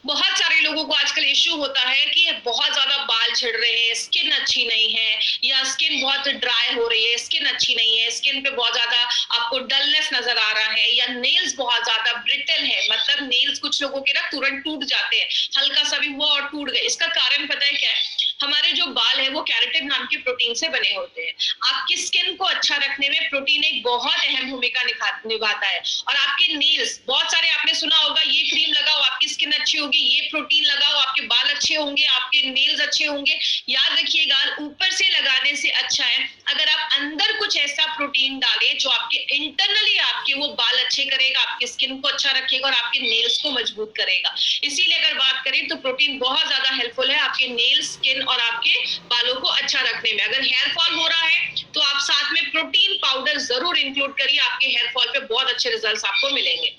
बहुत सारे लोगों को आजकल इश्यू होता है कि बहुत ज्यादा बाल झड़ रहे हैं, स्किन अच्छी नहीं है, या स्किन बहुत ड्राई हो रही है, स्किन अच्छी नहीं है, स्किन पे बहुत ज्यादा आपको डलनेस नजर आ रहा है, या नेल्स बहुत ज्यादा ब्रिटल है, मतलब नेल्स कुछ लोगों के ना तुरंत टूट जाते हैं, हल्का सा भी हुआ और टूट गए। इसका कारण पता है क्या है? हमारे जो बाल है वो कैराटिन नाम के प्रोटीन से बने होते हैं। आपकी स्किन को अच्छा रखने में प्रोटीन एक बहुत अहम भूमिका निभाता है। और आपके नेल्स, बहुत सारे आपने सुना होगा ये क्रीम लगाओ आपकी स्किन अच्छी होगी, ये प्रोटीन लगाओ आपके बाल अच्छे होंगे, आपके नेल्स अच्छे होंगे। याद रखिएगा, ऊपर से लगाने से अच्छा है अगर आप अंदर कुछ ऐसा प्रोटीन डालें जो आपके इंटरनली आपके वो बाल अच्छे करेगा, आपकी स्किन को अच्छा रखेगा और आपके नेल्स को मजबूत करेगा। इसीलिए अगर बात करें तो प्रोटीन बहुत ज्यादा हेल्पफुल है आपके नेल्स, स्किन और आपके बालों को अच्छा रखने में। अगर हेयर फॉल हो रहा है तो आप साथ में प्रोटीन पाउडर जरूर इंक्लूड करिए, आपके हेयर फॉल पे बहुत अच्छे रिजल्ट्स आपको मिलेंगे।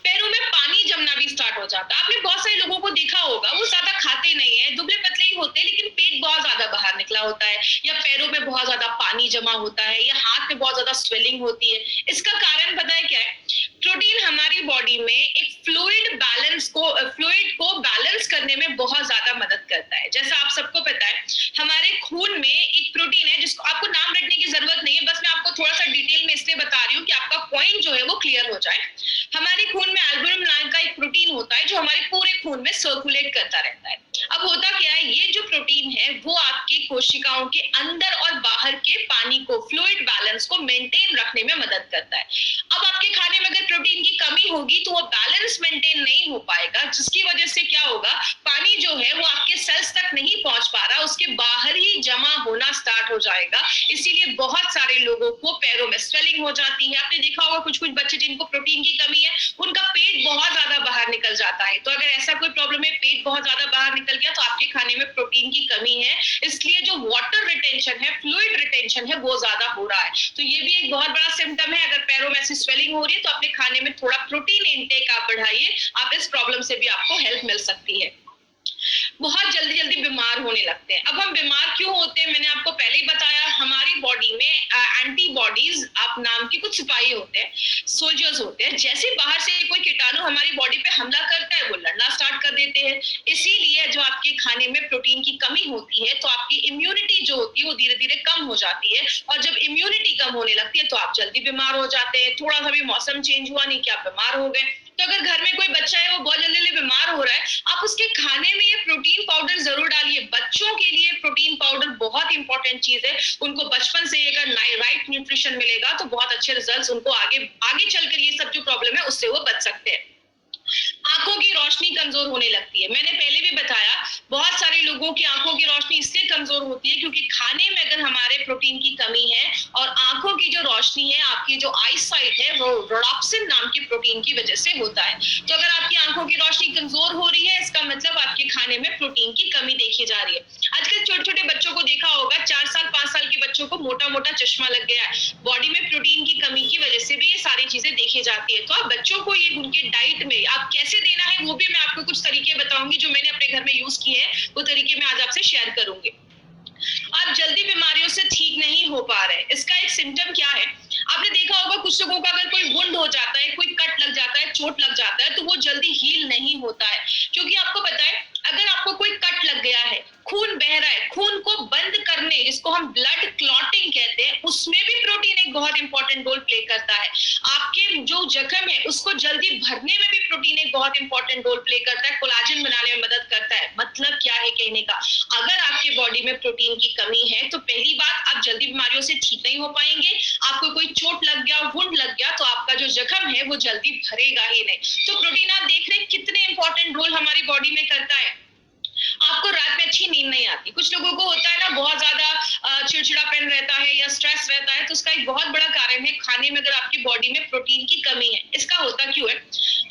पैरों में पानी जमना भी स्टार्ट हो जाता है। आपने बहुत सारे लोगों को देखा होगा, वो ज्यादा खाते नहीं है, दुबले पतले ही होते हैं, लेकिन पेट बहुत ज्यादा बाहर निकला होता है, या पैरों में बहुत ज्यादा पानी जमा होता है, या हाथ में बहुत ज्यादा स्वेलिंग होती है। इसका कारण पता है क्या है? प्रोटीन हमारी बॉडी में एक फ्लूइड को बैलेंस करने में बहुत ज्यादा मदद करता है। जैसा आप सबको पता है हमारे खून में एक प्रोटीन है जिसको आपको नाम रटने की जरूरत नहीं है, बस मैं आपको थोड़ा सा डिटेल में इसलिए बता रही हूँ कि आपका पॉइंट जो है वो क्लियर हो जाए। हमारे खून में एल्बुमिन नाम का एक प्रोटीन होता है जो हमारे पूरे खून में सर्कुलेट करता रहता है। अब होता क्या है, ये जो प्रोटीन है वो आपकी कोशिकाओं के अंदर और बाहर के पानी को, फ्लूइड बैलेंस को मेंटेन रखने में मदद करता है। अब आपके खाने में अगर प्रोटीन की कमी होगी तो वो बैलेंस मेंटेन नहीं हो पाएगा, जिसकी वजह से क्या होगा, पानी जो है वो आपके सेल्स तक नहीं पहुंच पा रहा, उसके बाहर ही जमा होना स्टार्ट हो जाएगा। इसीलिए बहुत सारे लोगों को पैरों में स्वेलिंग हो जाती है। आपने देखा होगा कुछ बच्चे जिनको प्रोटीन की कमी है उनका पेट बहुत ज्यादा बाहर निकल जाता है। तो अगर ऐसा कोई प्रॉब्लम है, पेट बहुत ज्यादा बाहर निकल गया, तो आपके खाने में प्रोटीन की कमी है, इसलिए जो वाटर रिटेंशन है, फ्लूइड रिटेंशन है, वो ज्यादा हो रहा है। तो ये भी एक बहुत बड़ा सिम्टम है। अगर पैरों में ऐसी स्वेलिंग हो रही है तो अपने खाने में थोड़ा प्रोटीन इंटेक आप बढ़ाइए, आप इस प्रॉब्लम से भी आपको हेल्प मिल सकती है। बहुत जल्दी जल्दी बीमार होने लगते हैं। अब हम बीमार क्यों होते हैं, मैंने आपको पहले ही बताया, हमारी बॉडी में एंटीबॉडीज आप नाम के कुछ सिपाही होते हैं, सोल्जर्स होते हैं। जैसे बाहर से कोई कीटाणु हमारी बॉडी पे हमला करता है वो लड़ना स्टार्ट कर देते हैं। इसीलिए जो आपके खाने में प्रोटीन की कमी होती है तो आपकी इम्यूनिटी जो होती है वो धीरे धीरे कम हो जाती है, और जब इम्यूनिटी कम होने लगती है तो आप जल्दी बीमार हो जाते हैं। थोड़ा सा भी मौसम चेंज हुआ नहीं कि आप बीमार हो गए। तो अगर घर में कोई बच्चा है वो बहुत जल्दी बीमार हो रहा है, आप उसके खाने में ये प्रोटीन पाउडर जरूर डालिए। बच्चों के लिए प्रोटीन पाउडर बहुत इंपॉर्टेंट चीज है। उनको बचपन से अगर राइट न्यूट्रिशन मिलेगा तो बहुत अच्छे रिजल्ट्स उनको आगे चलकर ये सब जो प्रॉब्लम है उससे वो बच सकते हैं। आंखों की रोशनी कमजोर होने लगती है। मैंने पहले भी बताया, बहुत सारे लोगों की आंखों की रोशनी इसलिए कमजोर होती है क्योंकि खाने में अगर हमारे प्रोटीन की कमी है, और आंखों की जो रोशनी है, आपकी जो आई साइट है, वो रोडॉप्सिन नाम के प्रोटीन की वजह से होता है। तो अगर आपकी आंखों की रोशनी कमजोर हो रही है, इसका मतलब आपके खाने में प्रोटीन की कमी देखी जा रही है। आजकल छोटे छोटे बच्चों को देखा होगा, 4 साल 5 साल के बच्चों को मोटा मोटा चश्मा लग गया है। बॉडी में प्रोटीन की कमी की वजह से भी ये सारी चीजें देखी जाती है। तो आप बच्चों को ये उनके डाइट में आप कैसे देना है वो भी मैं आपको कुछ तरीके बताऊंगी जो मैंने अपने घर में यूज किए हैं, वो तरीके मैं आज आपसे शेयर करूंगी। आप जल्दी बीमारियों से ठीक नहीं हो पा रहे, इसका एक सिम्टम क्या है? आपने देखा होगा कुछ लोगों का अगर कोई वुंड हो जाता है, कोई कट लग जाता है, चोट लग जाता है, तो वो जल्दी हील नहीं होता है। क्योंकि आपको पता है, अगर आपको कोई कट लग गया है, खून बह रहा है, खून को बंद करने, जिसको हम ब्लड क्लॉटिंग कहते हैं, उसमें भी प्रोटीन एक बहुत इंपॉर्टेंट रोल प्ले करता है। आपके जो जख्म है उसको जल्दी भरने में भी प्रोटीन एक बहुत इंपॉर्टेंट रोल प्ले करता है, कोलाजन बनाने में मदद करता है। मतलब क्या है कहने का, अगर आपके बॉडी में प्रोटीन की कमी है तो पहली बात, आप जल्दी बीमारियों से ठीक नहीं हो पाएंगे। आपको कोई चोट लग गया, वुंड लग गया, तो आपका जो जख्म है वो जल्दी भरेगा ही नहीं। तो प्रोटीन आप देख रहे हैं कितने इंपॉर्टेंट रोल हमारी बॉडी में करता है। आपको रात में अच्छी नींद नहीं आती, कुछ लोगों को होता है ना, बहुत ज्यादा चिड़चिड़ापन रहता है या स्ट्रेस रहता है, तो उसका एक बहुत बड़ा कारण है खाने में अगर आपकी बॉडी में प्रोटीन की कमी है। इसका होता क्यों है,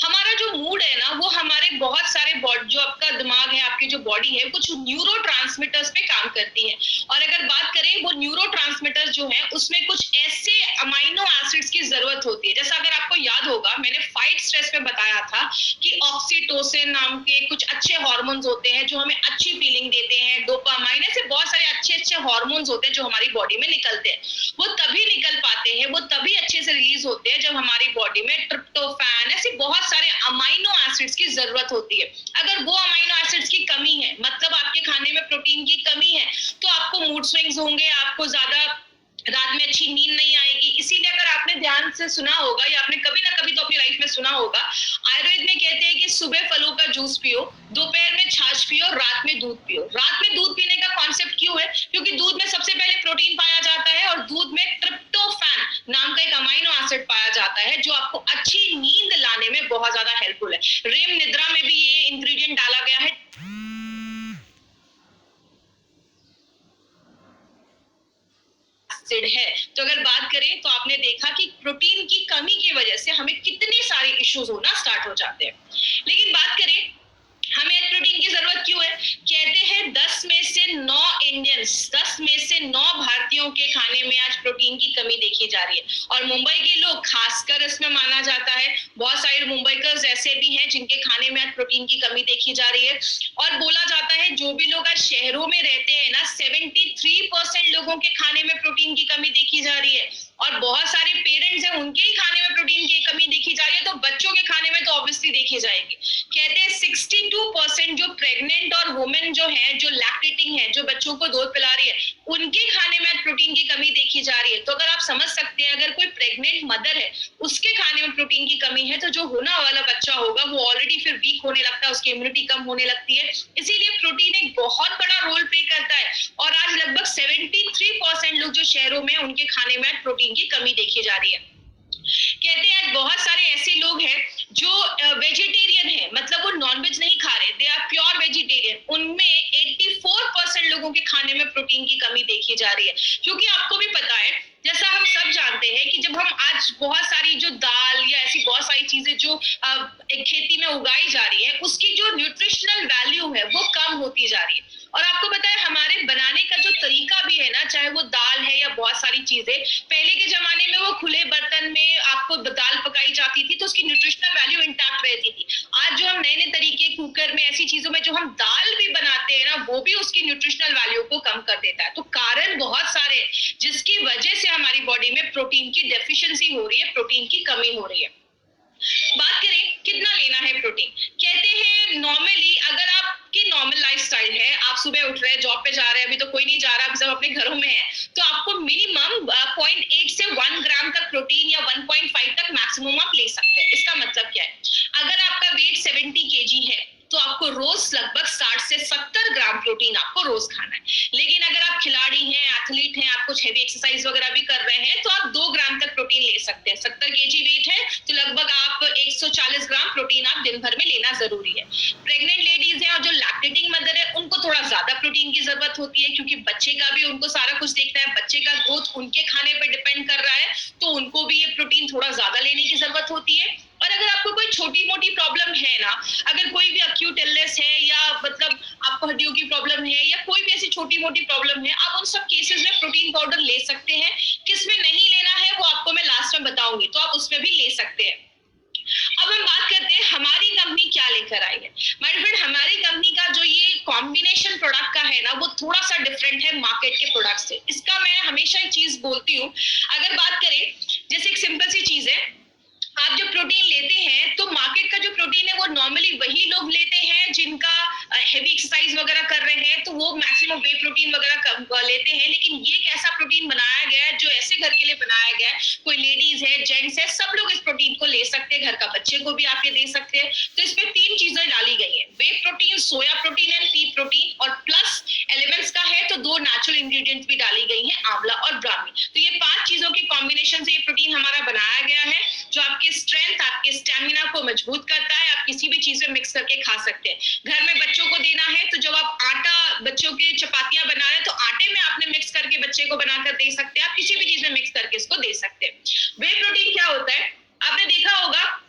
हमारा जो मूड है ना वो हमारे बहुत सारे जो आपका दिमाग है, आपकी जो बॉडी है, कुछ न्यूरोट्रांसमीटर्स पे काम करती है। और अगर बात करें वो न्यूरोट्रांसमीटर्स जो है उसमें कुछ ऐसे अमाइनो एसिड्स की जरूरत होती है। जैसा अगर आपको याद होगा, मैंने फाइट स्ट्रेस में बताया था कि ऑक्सीटोसिन नाम के कुछ अच्छे हार्मोन्स होते हैं जो हमें अच्छी फीलिंग देते हैं, डोपामाइन, ऐसे बहुत सारे अच्छे अच्छे हार्मोन्स होते हैं जो हमारी बॉडी में निकलते हैं। वो तभी निकल पाते हैं, वो तभी अच्छे से रिलीज होते हैं जब हमारी बॉडी में ट्रिप्टोफैन, ऐसे बहुत सारे अमाइनो एसिड्स की जरूरत होती है। अगर वो अमाइनो एसिड्स की कमी है, मतलब आपके खाने में प्रोटीन की कमी है, तो आपको मूड स्विंग्स होंगे, आपको ज्यादा रात में अच्छी नींद नहीं आएगी। इसीलिए अगर आपने ध्यान से सुना होगा या आपने कभी ना कभी तो अपनी लाइफ में सुना होगा, आयुर्वेद में कहते हैं कि सुबह फलों का जूस पियो, दोपहर में छाछ पियो, रात में दूध पियो। रात में दूध पीने का कॉन्सेप्ट क्यों है, क्योंकि दूध में सबसे पहले प्रोटीन पाया जाता है और दूध में ट्रिप्टोफैन नाम का एक अमाइनो एसिड पाया जाता है जो आपको अच्छी नींद लाने में बहुत ज्यादा हेल्पफुल है। रेम निद्रा में भी ये इंग्रेडिएंट डाला गया है। है तो अगर बात करें तो आपने देखा कि प्रोटीन की कमी की वजह से हमें कितने सारे इश्यूज होना स्टार्ट हो जाते हैं। लेकिन बात करें हमें प्रोटीन की जरूरत क्यों है, कहते हैं 10 में से 9 इंडियंस, 10 में से 9 भारतीयों के खाने में आज प्रोटीन की कमी देखी जा रही है। और मुंबई के लोग खासकर इसमें माना जाता है, बहुत सारे मुंबईकर्स ऐसे भी हैं जिनके खाने में आज प्रोटीन की कमी देखी जा रही है। और बोला जाता है जो भी लोग आज शहरों में रहते हैं ना, 73% लोगों के खाने में प्रोटीन की कमी देखी जा रही है। और बहुत सारे पेरेंट्स हैं उनके ही खाने में प्रोटीन की कमी देखी जा रही है, तो बच्चों के खाने में तो ऑब्वियसली देखी जाएगी। कहते हैं 62% जो प्रेग्नेंट और वुमेन जो है, जो लैक्टेटिंग है, जो बच्चों को दूध पिला रही है, उनके खाने में प्रोटीन की कमी देखी जा रही है। तो अगर आप समझ सकते हैं, अगर कोई प्रेग्नेंट मदर है उसके खाने में प्रोटीन की कमी है, तो जो होने वाला बच्चा होगा वो ऑलरेडी फिर वीक होने लगता है, उसकी इम्यूनिटी कम होने लगती है। इसीलिए प्रोटीन एक बहुत बड़ा रोल प्ले करता है। और आज लगभग 73% लोग जो शहरों में उनके खाने में प्रोटीन की कमी देखी जा रही है। कहते हैं बहुत सारे ऐसे लोग हैं जो वेजिटेरियन है, मतलब वो नॉनवेज नहीं खा रहे, दे आर प्योर वेजिटेरियन, उनमें 84% लोगों के खाने में प्रोटीन की कमी देखी जा रही है। क्योंकि आपको भी पता है, जैसा हम सब जानते हैं कि जब हम आज बहुत सारी जो दाल या ऐसी बहुत सारी चीजें जो एक खेती में उगाई जा रही है, उसकी जो न्यूट्रिशनल वैल्यू है वो कम होती जा रही है। और आपको पता है हमारे बनाने का जो तरीका भी है ना, चाहे वो दाल है या बहुत सारी चीजें, पहले के जमाने में वो खुले बर्तन में आपको दाल पकाई जाती थी तो उसकी न्यूट्रिशनल वैल्यू इंटैक्ट रहती थी। आज जो हम नए नए तरीके कुकर में ऐसी चीजों में जो हम दाल भी बनाते हैं ना, वो भी उसकी न्यूट्रिशनल वैल्यू को कम कर देता है। तो कारण बहुत सारे जिसकी वजह से हमारी बॉडी में प्रोटीन की डेफिशिएंसी हो रही है, प्रोटीन की कमी हो रही है। बात करें कितना लेना है प्रोटीन, कहते हैं नॉर्मली अगर आपकी नॉर्मल लाइफस्टाइल है, आप सुबह उठ रहे हैं, जॉब पे जा रहे हैं, अभी तो कोई नहीं जा रहा, अभी सब अपने घरों में है, तो आपको मिनिमम 0.8 से 1 ग्राम तक प्रोटीन या 1.5 तक मैक्सिमम आप ले सकते हैं। इसका मतलब क्या है, अगर आपका वेट 70 kg है तो आपको रोज लगभग 60 से 70 ग्राम प्रोटीन आपको रोज खाना है। लेकिन अगर आप खिलाड़ी हैं, एथलीट हैं, आप कुछ हेवी एक्सरसाइज वगैरह भी कर रहे हैं, तो आप 2 ग्राम तक प्रोटीन ले सकते हैं। 70 kg वेट है तो लगभग आप 140 ग्राम प्रोटीन आप दिन भर में लेना जरूरी है। प्रेग्नेंट लेडीज हैं और जो लैक्टेटिंग मदर है उनको थोड़ा ज्यादा प्रोटीन की जरूरत होती है, क्योंकि बच्चे का भी उनको सारा कुछ देखना है, बच्चे का ग्रोथ उनके खाने पर डिपेंड कर रहा है, तो उनको भी ये प्रोटीन थोड़ा ज्यादा लेने की जरूरत होती है। और अगर आपको कोई छोटी मोटी प्रॉब्लम है ना, अगर कोई भी एक्यूट इलनेस है या मतलब आपको हड्डियों की प्रॉब्लम है या कोई भी ऐसी छोटी मोटी प्रॉब्लम है, आप उन सब केसेस में प्रोटीन पाउडर ले सकते हैं। किसमें नहीं लेना है वो आपको मैं लास्ट में बताऊंगी, तो आप उसमें भी ले सकते हैं। अब हम बात करते हैं हमारी कंपनी क्या लेकर आई है। माय फ्रेंड, हमारी कंपनी का जो ये कॉम्बिनेशन प्रोडक्ट का है ना, वो थोड़ा सा डिफरेंट है मार्केट के प्रोडक्ट से। इसका मैं हमेशा एक चीज बोलती हूँ, अगर बात करें जैसे एक सिंपल सी चीज है, आप जब प्रोटीन लेते हैं तो मार्केट का जो प्रोटीन है वो नॉर्मली वही लोग लेते हैं जिनका हेवी एक्सरसाइज वगैरह कर रहे हैं, तो वो मैक्सिमम वे प्रोटीन वगैरह लेते हैं। लेकिन ये एक ऐसा प्रोटीन बनाया गया है जो ऐसे घर के लिए बनाया गया है, कोई लेडीज है, जेंट्स है, सब लोग इस प्रोटीन को ले सकते हैं, घर का बच्चे को भी आप ये दे सकते हैं। तो इसमें 3 चीजें डाली गई है, whey protein, soya protein and pea protein, और प्लस एलिमेंट्स का है तो 2 नेचुरल इंग्रेडिएंट्स भी डाली गई हैं, आंवला और ब्राह्मी। तो ये 5 चीजों के कॉम्बिनेशन से ये प्रोटीन हमारा बनाया गया है, जो आपके स्ट्रेंथ, आपके स्टेमिना को मजबूत करता है। आप किसी भी चीज में मिक्स करके खा सकते हैं। घर में बच्चों को देना है तो जब आप आटा, बच्चों के चपातियां बना रहे हैं तो आटे में आपने मिक्स करके बच्चे को बनाकर दे सकते हैं। आप किसी भी चीज में मिक्स करके इसको दे सकते हैं। वे प्रोटीन क्या होता है, आपने देखा होगा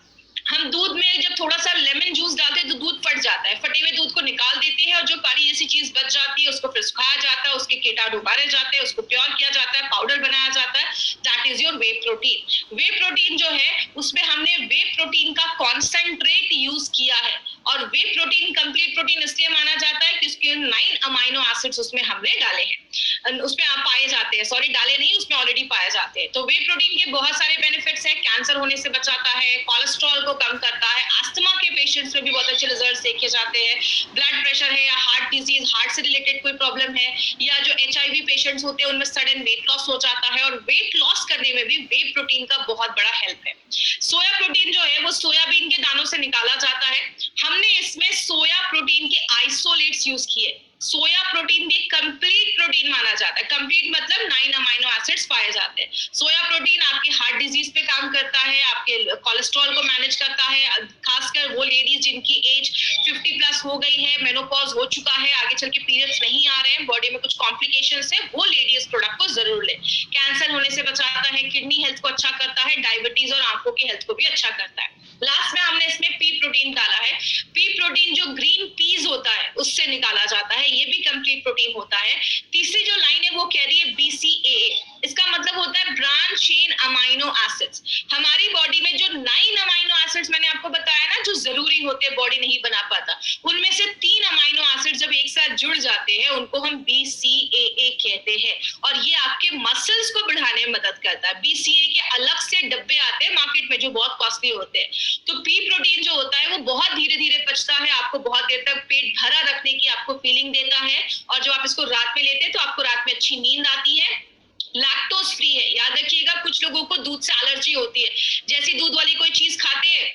हम दूध में जब थोड़ा सा लेमन जूस डालते हैं तो दूध फट जाता है, फटे हुए दूध को निकाल देते हैं और जो पानी जैसी चीज बच जाती है उसको फिर सुखाया जाता है, उसके कीटाणु मारे जाते हैं, उसको प्योर किया जाता है, पाउडर बनाया जाता है, that is your way protein. Way protein जो है उसमें हमने वे प्रोटीन का कॉन्सेंट्रेट यूज किया है, और वे प्रोटीन कंप्लीट प्रोटीन इसलिए माना जाता है कि उसके 9 अमाइनो एसिड्स उसमें हमने डाले हैं, उसमें आप पाए जाते हैं, सॉरी डाले नहीं, उसमें ऑलरेडी पाए जाते हैं। तो वे प्रोटीन के बहुत सारे बेनिफिट्स हैं, कैंसर होने से बचाता है, कोलेस्ट्रॉल को कम करता है, अस्थमा के पेशेंट्स में भी बहुत अच्छे रिजल्ट्स देखे जाते हैं, ब्लड प्रेशर है या हार्ट डिजीज, हार्ट से रिलेटेड कोई प्रॉब्लम है, या जो HIV पेशेंट्स होते हैं उनमें सडन वेट लॉस हो जाता है, और वेट लॉस करने में भी वे प्रोटीन का बहुत बड़ा हेल्प है। सोया प्रोटीन जो है वो सोयाबीन के दानों से निकाला जाता है। हमने इसमें सोया प्रोटीन के आइसोलेट्स यूज किए। सोया प्रोटीन भी कंप्लीट प्रोटीन माना जाता है, कंप्लीट मतलब 9 अमाइनो एसिड्स पाए जाते हैं। सोया प्रोटीन आपके हार्ट डिजीज पे काम करता है, आपके कोलेस्ट्रॉल को मैनेज करता है, खासकर वो लेडीज जिनकी एज 50 प्लस हो गई है, मेनोपॉज हो चुका है, आगे चल के पीरियड्स नहीं आ रहे हैं, बॉडी में कुछ कॉम्प्लिकेशंस है, वो लेडी इस प्रोडक्ट को जरूर ले। कैंसर होने से बचाता है, किडनी हेल्थ को अच्छा करता है, डायबिटीज और आंखों की हेल्थ को भी अच्छा करता है। लास्ट में हमने इसमें पी प्रोटीन डाला है। पी प्रोटीन जो ग्रीन पीज होता है उससे निकाला जाता है, ये भी कंप्लीट प्रोटीन होता है। तीसरी जो लाइन है वो कह रही है BCAA, इसका मतलब होता है ब्रांच चेन अमाइनो एसिड्स। हमारी बॉडी में जो 9 अमाइनो एसिड्स मैंने आपको बताया ना जो जरूरी होते हैं, बॉडी नहीं बना पाता, उनमें से 3 अमाइनो एसिड जब एक साथ जुड़ जाते हैं उनको हम BCAA कहते हैं, और ये आपके मसल्स को बढ़ाने में मदद करता है। BCAA के अलग से डब्बे आते हैं मार्केट में जो बहुत कॉस्टली होते हैं। तो पी प्रोटीन जो होता है वो बहुत धीरे धीरे पचता है, आपको बहुत देर तक पेट भरा रखने की आपको फीलिंग देता है, और जब आप इसको रात में लेते हैं तो आपको रात में अच्छी नींद आती है। लैक्टोज फ्री है, याद रखिएगा, कुछ लोगों को दूध से एलर्जी होती है, जैसी दूध वाली कोई चीज खाते हैं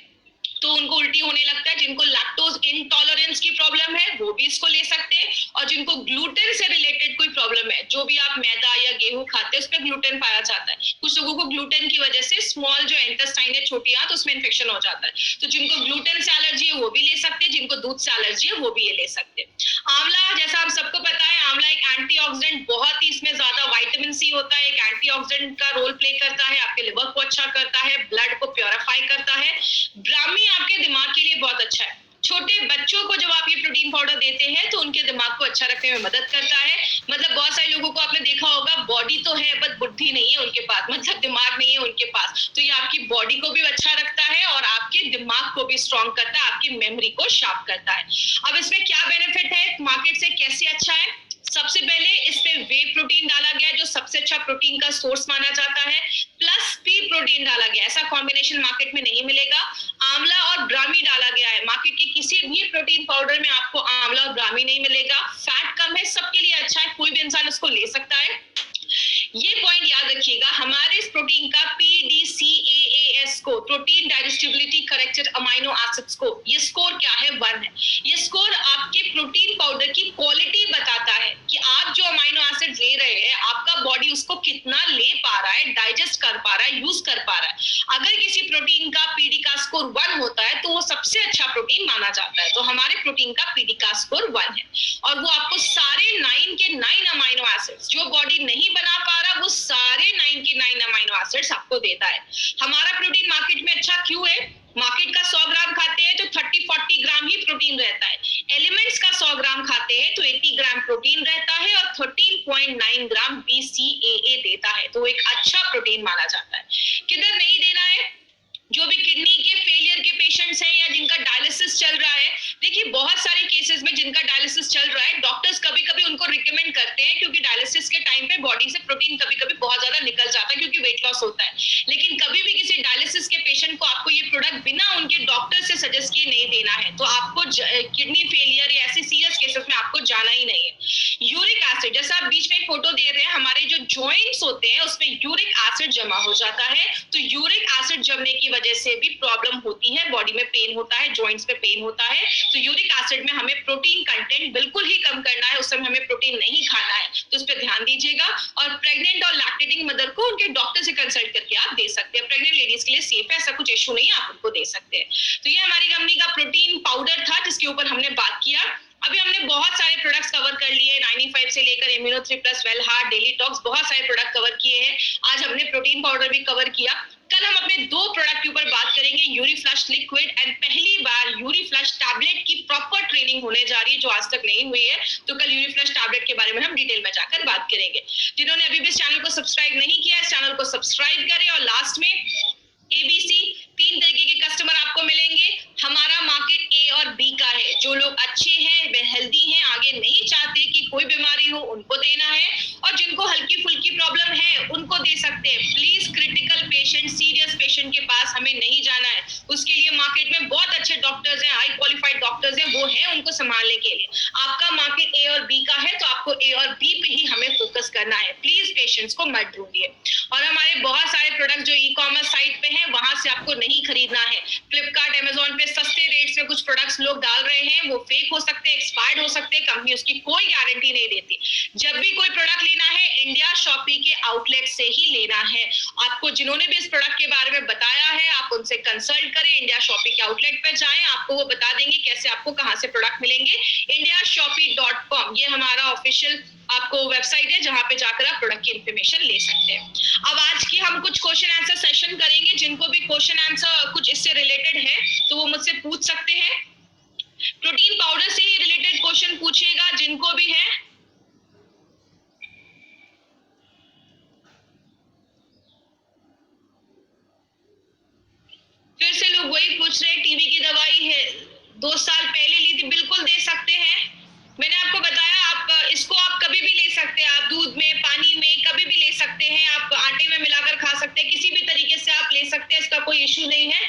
तो उनको उल्टी होने लगता है। जिनको लैक्टोज इंटॉलरेंस की प्रॉब्लम है वो भी इसको ले सकते हैं, और जिनको ग्लूटेन से रिलेटेड कोई प्रॉब्लम है, जो भी आप मैदा या गेहूं खाते हैं उसमें ग्लूटेन पाया जाता है, कुछ लोगों को ग्लूटेन की वजह से स्मॉल जो इंटेस्टाइन है, छोटी आंत, उसमें इन्फेक्शन हो जाता है, तो जिनको ग्लूटेन से एलर्जी है वो भी ले सकते हैं, जिनको दूध से एलर्जी है वो भी ये ले सकते हैं। आंवला, जैसा आप सबको पता है, आंवला एक एंटीऑक्सीडेंट, बहुत ही इसमें ज्यादा विटामिन सी होता है, एक एंटीऑक्सीडेंट का रोल प्ले करता है, आपके लिवर को अच्छा करता है, ब्लड को प्योरीफाई करता है। ब्राह्मी आपके दिमाग के लिए बहुत अच्छा है। छोटे बच्चों को जब आप ये प्रोटीन पाउडर देते हैं तो उनके दिमाग को अच्छा रखने में मदद करता है। मतलब बहुत सारे लोगों को आपने देखा होगा बॉडी तो है बट बुद्धि नहीं है उनके पास, मतलब दिमाग नहीं है उनके पास, तो ये आपकी बॉडी को भी अच्छा रखता है और आपके दिमाग को भी स्ट्रॉन्ग करता है, आपकी मेमोरी को शार्प करता है। अब इसमें क्या बेनिफिट है, मार्केट से कैसे अच्छा है? सबसे पहले इसमें वे प्रोटीन डाला गया जो सबसे अच्छा प्रोटीन का सोर्स माना जाता है, प्लस पी प्रोटीन डाला गया, ऐसा कॉम्बिनेशन मार्केट में नहीं मिलेगा। आंवला और ब्राह्मी डाला गया है, मार्केट के किसी भी प्रोटीन पाउडर में आपको आंवला और ब्राह्मी नहीं मिलेगा। फैट कम है, सबके लिए अच्छा है, कोई भी इंसान इसको ले सकता है। ये पॉइंट याद रखिएगा, हमारे इस प्रोटीन का PDCAAS को, protein digestibility corrected amino acids को, ये स्कोर क्या है? 1 है। ये स्कोर आपके प्रोटीन पाउडर की क्वालिटी बताता है कि आप जो अमाइनो एसिड ले रहे हैं आपका बॉडी उसको कितना ले पा रहा है, डाइजेस्ट कर पा रहा है, यूज कर पा रहा है। अगर किसी प्रोटीन का PD का स्कोर 1 होता है तो वो सबसे अच्छा प्रोटीन माना जाता है, तो हमारे प्रोटीन का PD का स्कोर 1 है, और वो आपको सारे 9 के 9 अमाइनो एसिड्स जो बॉडी नहीं बना पा रहा, वो सारे 9 के 9 अमाइनो एसिड्स आपको देता है। हमारा प्रोटीन मार्केट में अच्छा क्यों है? मार्केट का 100 ग्राम खाते हैं तो 30-40 ग्राम ही प्रोटीन रहता है, एलिमेंट्स का 100 ग्राम खाते हैं तो 80 ग्राम प्रोटीन रहता है और 13.9 ग्राम BCAA देता है, तो एक अच्छा प्रोटीन माना जाता है। किधर नहीं देना है? जो भी किडनी के फेलियर के पेशेंट्स हैं या जिनका डायलिसिस चल रहा है, देखिए बहुत सारे केसेस में जिनका डायलिसिस चल रहा है, डॉक्टर्स कभी कभी उनको रिकमेंड करते हैं, क्योंकि डायलिसिस के टाइम पे बॉडी से प्रोटीन कभी कभी बहुत ज्यादा निकल जाता है क्योंकि वेट लॉस होता है। लेकिन कभी भी किसी डायलिसिस के पेशेंट को आपको ये प्रोडक्ट बिना उनके डॉक्टर से सजेस्ट किए नहीं देना है। तो आपको किडनी फेलियर या ऐसे सीरियस केसेस में आपको जाना ही नहीं है। यूरिक एसिड, जैसा आप बीच में फोटो दे रहे हैं, हमारे जो जॉइंट्स होते हैं उसमें यूरिक एसिड जमा हो जाता है। तो यूरिक एसिड जमने की वजह से भी प्रॉब्लम होती है, बॉडी में पेन होता है, जॉइंट्स पे पेन होता है। तो यूरिक एसिड में हमें प्रोटीन कंटेंट बिल्कुल ही कम करना है, उस समय हमें प्रोटीन नहीं खाना है, तो उस पर ध्यान दीजिएगा। और प्रेग्नेंट और लैक्टेटिंग मदर को उनके डॉक्टर से कंसल्ट करके आप दे सकते हैं। प्रेग्नेंट लेडीज के लिए सेफ है, ऐसा कुछ इशू नहीं है, आप उनको दे सकते हैं। तो ये हमारी कंपनी का प्रोटीन पाउडर था जिसके ऊपर हमने बात किया। अभी हमने बहुत सारे प्रोडक्ट्स कवर कर लिए, 95 से लेकर immuno 3+ well heart, daily talks, बहुत सारे प्रोडक्ट कवर किए हैं। आज हमने प्रोटीन पाउडर भी कवर किया। कल हम अपने 2 प्रोडक्ट के ऊपर बात करेंगे, यूरीफ्लश लिक्विड एंड पहली बार यूरीफ्लश टैबलेट की प्रॉपर ट्रेनिंग होने जा रही है जो आज तक नहीं हुई है। तो कल यूरीफ्लश टैबलेट के बारे में हम डिटेल में जाकर बात करेंगे। जिन्होंने अभी भी इस चैनल को सब्सक्राइब नहीं किया, इस चैनल को सब्सक्राइब करें। और लास्ट में ABC 3 तरीके के कस्टमर आपको मिलेंगे। हमारा मार्केट A और B का है। जो लोग अच्छे हैं, वे हेल्दी हैं, आगे नहीं चाहते कि कोई बीमारी हो, उनको देना है। और जिनको हल्की फुल्की प्रॉब्लम है उनको दे सकते हैं। Please critical patient, serious patient के पास हमें नहीं जाना है। उसके लिए मार्केट में बहुत अच्छे डॉक्टर्स हैं, हाई क्वालिफाइड डॉक्टर्स हैं, वो हैं उनको संभालने के लिए। आपका मार्केट A और B का है तो आपको A और B पे ही हमें फोकस करना है। प्लीज पेशेंट्स को मत ढूंढिए। और हमारे बहुत सारे प्रोडक्ट जो ई-कॉमर्स साइट पे हैं वहां से आपको नहीं खरीदना है। फ्लिपकार्ट, अमेजोन पे सस्ते रेट्स में कुछ प्रोडक्ट्स लोग डाल रहे हैं, वो फेक हो सकते हैं, एक्सपायर्ड हो सकते हैं, कंपनी उसकी कोई गारंटी नहीं देती। जब भी कोई प्रोडक्ट लेना है, इंडिया शॉपी के आउटलेट से ही लेना है। आपको जिन्होंने भी इस प्रोडक्ट के बारे में बताया है, आप उनसे कंसल्ट करें, इंडिया शॉपी के आउटलेट पे जाएं, आपको वो बता देंगे कैसे आपको कहां से प्रोडक्ट मिलेंगे। indiashopee.com ये हमारा ऑफिशियल आपको वेबसाइट है जहां पे जाकर आप प्रोडक्ट की इंफॉर्मेशन ले सकते हैं। अब आज की हम कुछ क्वेश्चन आंसर सेशन करेंगे। जिनको भी क्वेश्चन आंसर कुछ इससे रिलेटेड है तो वो मुझसे पूछ सकते हैं। प्रोटीन पाउडर से ही रिलेटेड क्वेश्चन पूछिएगा जिनको भी है। फिर से लोग वही पूछ रहे हैं, टीबी की दवाई है 2 साल पहले ली थी, बिल्कुल दे सकते हैं। मैंने आपको बताया, आप इसको आप कभी भी ले सकते हैं, आप दूध में, पानी में कभी भी ले सकते हैं, आप आटे में मिलाकर खा सकते हैं, किसी भी तरीके से आप ले सकते हैं, इसका कोई इश्यू नहीं है।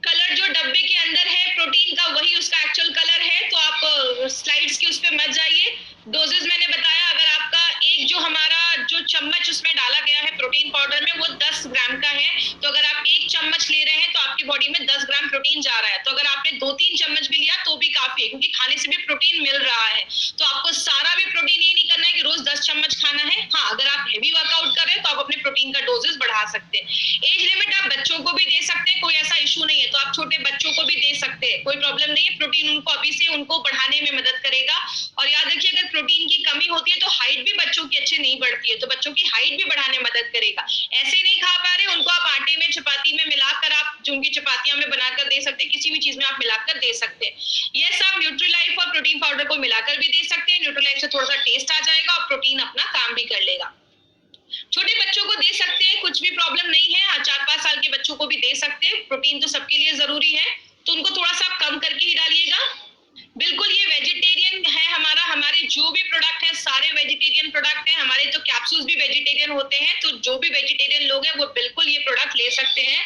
कलर जो डब्बे के अंदर है प्रोटीन का वही उसका एक्चुअल कलर है, तो आप स्लाइड्स की उस पे मत जाइए। डोजेज मैंने बताया, अगर आपका एक जो हमारा जो चम्मच उसमें डाला गया है प्रोटीन पाउडर में वो 10 ग्राम का है, तो अगर आप 1 चम्मच ले रहे हैं तो आपकी बॉडी में 10 ग्राम प्रोटीन जा रहा है। तो अगर आपने 2-3 चम्मच भी लिया तो भी काफी है, क्योंकि खाने से भी प्रोटीन मिल रहा है। तो आपको सारा भी प्रोटीन ये नहीं करना है कि रोज 10 चम्मच खाना है। हाँ, अगर आप हेवी वर्कआउट कर रहे हैं तो आप अपने प्रोटीन का डोजेस बढ़ा सकते हैं। एज लिमिट आप बच्चों को भी दे सकते हैं, कोई ऐसा इशू नहीं है, तो आप छोटे बच्चों को भी दे सकते हैं, कोई प्रॉब्लम नहीं है। प्रोटीन उनको अभी से उनको बढ़ाने में मदद करेगा। और याद रखिए, अगर प्रोटीन की कमी होती है तो हाइट भी बच्चों की अच्छे नहीं बढ़ती है, तो बच्चों की हाइट भी बढ़ाने में मदद करेगा। ऐसे नहीं खा पा रहे उनको आप आटे में, चपाती में मिलाकर आप जो उनकी चपातियां में बनाकर दे सकते हैं, किसी भी चीज में आप मिलाकर दे सकते हैं। ये सब न्यूट्रीलाइफ और प्रोटीन पाउडर को मिलाकर भी दे सकते हैं। न्यूट्रीलाइफ से थोड़ा सा टेस्ट आ जाएगा और प्रोटीन अपना काम भी कर लेगा। छोटे बच्चों को दे सकते हैं, कुछ भी प्रॉब्लम नहीं है। 4-5 साल के बच्चों को भी दे सकते हैं, प्रोटीन तो सबके लिए जरूरी है, तो उनको थोड़ा सा कम करके ही डालिएगा। बिल्कुल ये वेजिटेरियन है हमारे जो भी प्रोडक्ट हैं सारे वेजिटेरियन प्रोडक्ट हैं। हमारे तो कैप्सूल्स भी वेजिटेरियन होते हैं, तो जो भी वेजिटेरियन लोग हैं वो बिल्कुल ये प्रोडक्ट ले सकते हैं।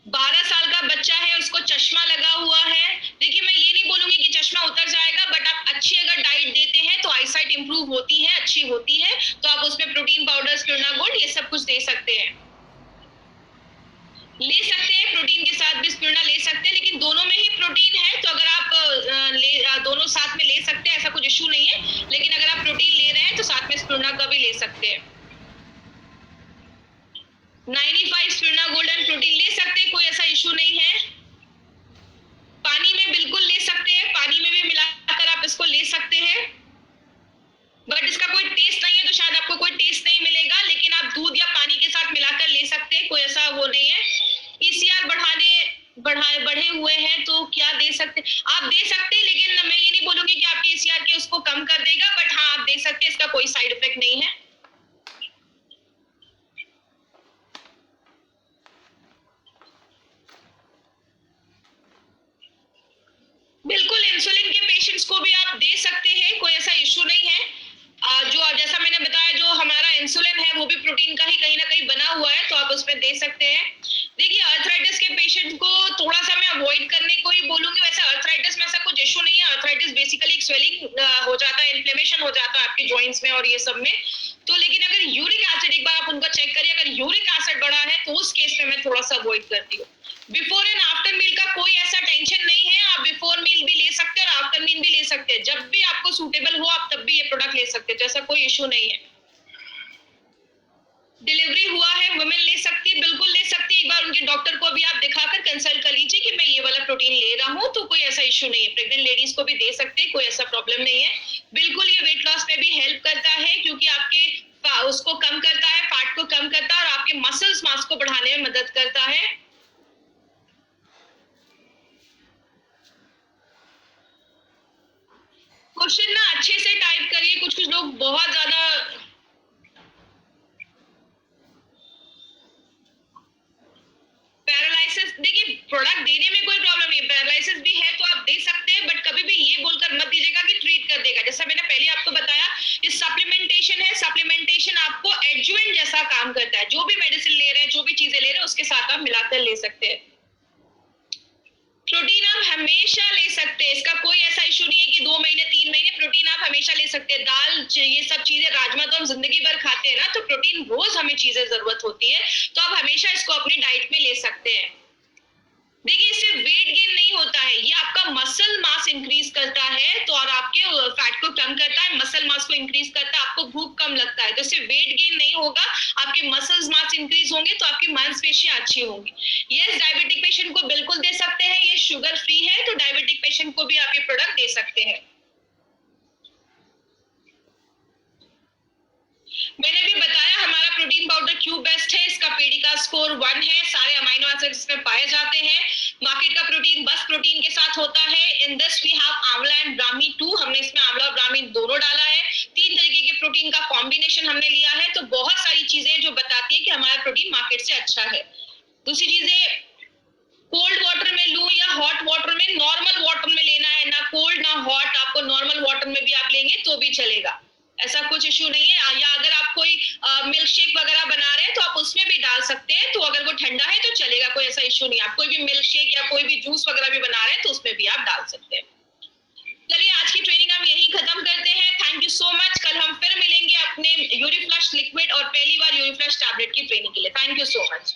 12 साल का बच्चा है, उसको चश्मा लगा हुआ है। देखिए, मैं ये नहीं बोलूंगी कि चश्मा उतर जाएगा, बट आप अच्छी अगर डाइट देते हैं तो आईसाइट इंप्रूव होती है, अच्छी होती है, तो आप उसमें प्रोटीन पाउडर, स्पिरुलिना गोल्ड, ये सब कुछ दे सकते हैं, ले सकते हैं। प्रोटीन के साथ भी स्पिरुलिना ले सकते हैं, लेकिन दोनों में ही प्रोटीन है, तो अगर आप दोनों साथ में ले सकते हैं, ऐसा कुछ इशू नहीं है। लेकिन अगर आप प्रोटीन ले रहे हैं तो साथ में स्पिरुलिना का भी ले सकते हैं। 95 स्पिरुलिना गोल्डन प्रोटीन ले सकते हैं, कोई ऐसा इशू नहीं है। पानी में बिल्कुल ले सकते हैं, पानी में भी मिलाकर आप इसको ले सकते हैं, बट इसका कोई टेस्ट नहीं है, तो शायद आपको कोई टेस्ट नहीं मिलेगा, लेकिन आप दूध या पानी के साथ मिलाकर ले सकते हैं, कोई ऐसा वो नहीं है। ECR बढ़े हुए हैं तो क्या दे सकते, आप दे सकते हैं, लेकिन मैं ये नहीं बोलूंगी कि आपके ECR के उसको कम कर देगा, बट हाँ आप दे सकते हैं, इसका कोई साइड इफेक्ट नहीं है। बिल्कुल इंसुलिन के पेशेंट्स को भी आप दे सकते हैं, कोई ऐसा इशू नहीं है। जो जैसा मैंने बताया, जो हमारा इंसुलिन है वो भी पेनिसिलिन का ही कहीं ना कहीं बना हुआ है, तो आप उसमें दे सकते हैं। देखिए अर्थराइटिस के पेशेंट को थोड़ा सा मैं अवॉइड करने को ही बोलूंगी। वैसे अर्थराइटिस में ऐसा कुछ इशू नहीं है। अर्थराइटिस बेसिकली एक स्वेलिंग हो जाता है, इन्फ्लेमेशन हो जाता है आपके जॉइंट्स में और ये सब में। तो लेकिन अगर यूरिक एसिड, एक बार आप उनका चेक करिए, अगर यूरिक एसिड बढ़ा है तो उस केस में मैं थोड़ा सा अवॉइड करती हूँ। बिफोर एंड आफ्टर मील का कोई ऐसा टेंशन नहीं है। आप बिफोर मील भी ले सकते हैं और आफ्टर मील भी ले सकते हैं। जब भी आपको सूटेबल हो आप तब भी ये प्रोडक्ट ले सकते हैं, ऐसा कोई इशू नहीं है। डिलीवरी हुआ है वुमेन ले सकती है, बिल्कुल ले सकती है। एक बार उनके डॉक्टर को भी आप दिखाकर कंसल्ट कर लीजिए कि मैं ये वाला प्रोटीन ले रहा हूँ, तो कोई ऐसा इशू नहीं है। प्रेग्नेंट लेडीज को भी दे सकते हैं, कोई ऐसा प्रॉब्लम नहीं है। बिल्कुल ये वेट लॉस में भी हेल्प करता है, क्योंकि आपके उसको कम करता है, फैट को कम करता है और आपके मसल्स मास को बढ़ाने में मदद करता है। क्वेश्चन ना अच्छे से टाइप करिए, कुछ लोग बहुत ज्यादा पैरालिसिस। देखिए प्रोडक्ट देने में कोई प्रॉब्लम नहीं है, पैरालिसिस भी है तो आप दे सकते हैं, बट कभी भी ये बोलकर मत दीजिएगा कि ट्रीट कर देगा। जैसा मैंने पहले आपको बताया, ये सप्लीमेंटेशन है। सप्लीमेंटेशन आपको एडजुवेंट जैसा काम करता है। जो भी मेडिसिन ले रहे हैं, जो भी चीजें ले रहे हैं, उसके साथ आप मिलाकर ले सकते हैं। प्रोटीन आप हमेशा ले सकते हैं, इसका कोई ऐसा इशू नहीं है कि 2 महीने 3 महीने, प्रोटीन आप हमेशा ले सकते हैं। दाल, ये सब चीजें, राजमा तो हम जिंदगी भर खाते हैं ना, तो प्रोटीन रोज हमें चीजें जरूरत होती है, तो आप हमेशा इसको अपनी डाइट में ले सकते हैं। देखिए इससे वेट गेन नहीं होता है, ये आपका मसल मास इंक्रीज करता है, तो और आपके फैट को कम करता है, मसल मास को इंक्रीज करता है, आपको भूख कम लगता है, तो इससे वेट गेन नहीं होगा, आपके मसल्स मास इंक्रीज होंगे, तो आपकी मांसपेशियां अच्छी होंगी। यस, डायबिटिक पेशेंट को बिल्कुल दे सकते हैं, ये शुगर फ्री है, तो डायबिटिक पेशेंट को भी आप ये प्रोडक्ट दे सकते हैं। मैंने भी बताया हमारा प्रोटीन पाउडर क्यों बेस्ट है। इसका पीडीका स्कोर 1 है, सारे अमीनो एसिड्स इसमें पाए जाते हैं। मार्केट का प्रोटीन बस प्रोटीन के साथ होता है। इन दिस वी हैव आंवला एंड ब्राह्मी 2, हमने इसमें आंवला और ब्राह्मी दोनों डाला है। 3 तरीके के प्रोटीन का कॉम्बिनेशन हमने लिया है, तो बहुत सारी चीजें जो बताती है कि हमारा प्रोटीन मार्केट से अच्छा है। दूसरी चीजें, कोल्ड वाटर में लूं या हॉट वाटर में, नॉर्मल वाटर में लेना है, ना कोल्ड ना हॉट, आपको नॉर्मल वाटर में भी आप लेंगे तो भी चलेगा, ऐसा कुछ इशू नहीं है। या अगर आप कोई मिल्क शेक वगैरह बना रहे हैं तो आप उसमें भी डाल सकते हैं, तो अगर वो ठंडा है तो चलेगा, कोई ऐसा इशू नहीं है। आप कोई भी मिल्क शेक या कोई भी जूस वगैरह भी बना रहे हैं तो उसमें भी आप डाल सकते हैं। चलिए आज की ट्रेनिंग हम यही खत्म करते हैं। Thank you so much. कल हम फिर मिलेंगे अपने यूरिफ्लश लिक्विड और पहली बार यूरिफ्लश टैबलेट की ट्रेनिंग के लिए। Thank you so much.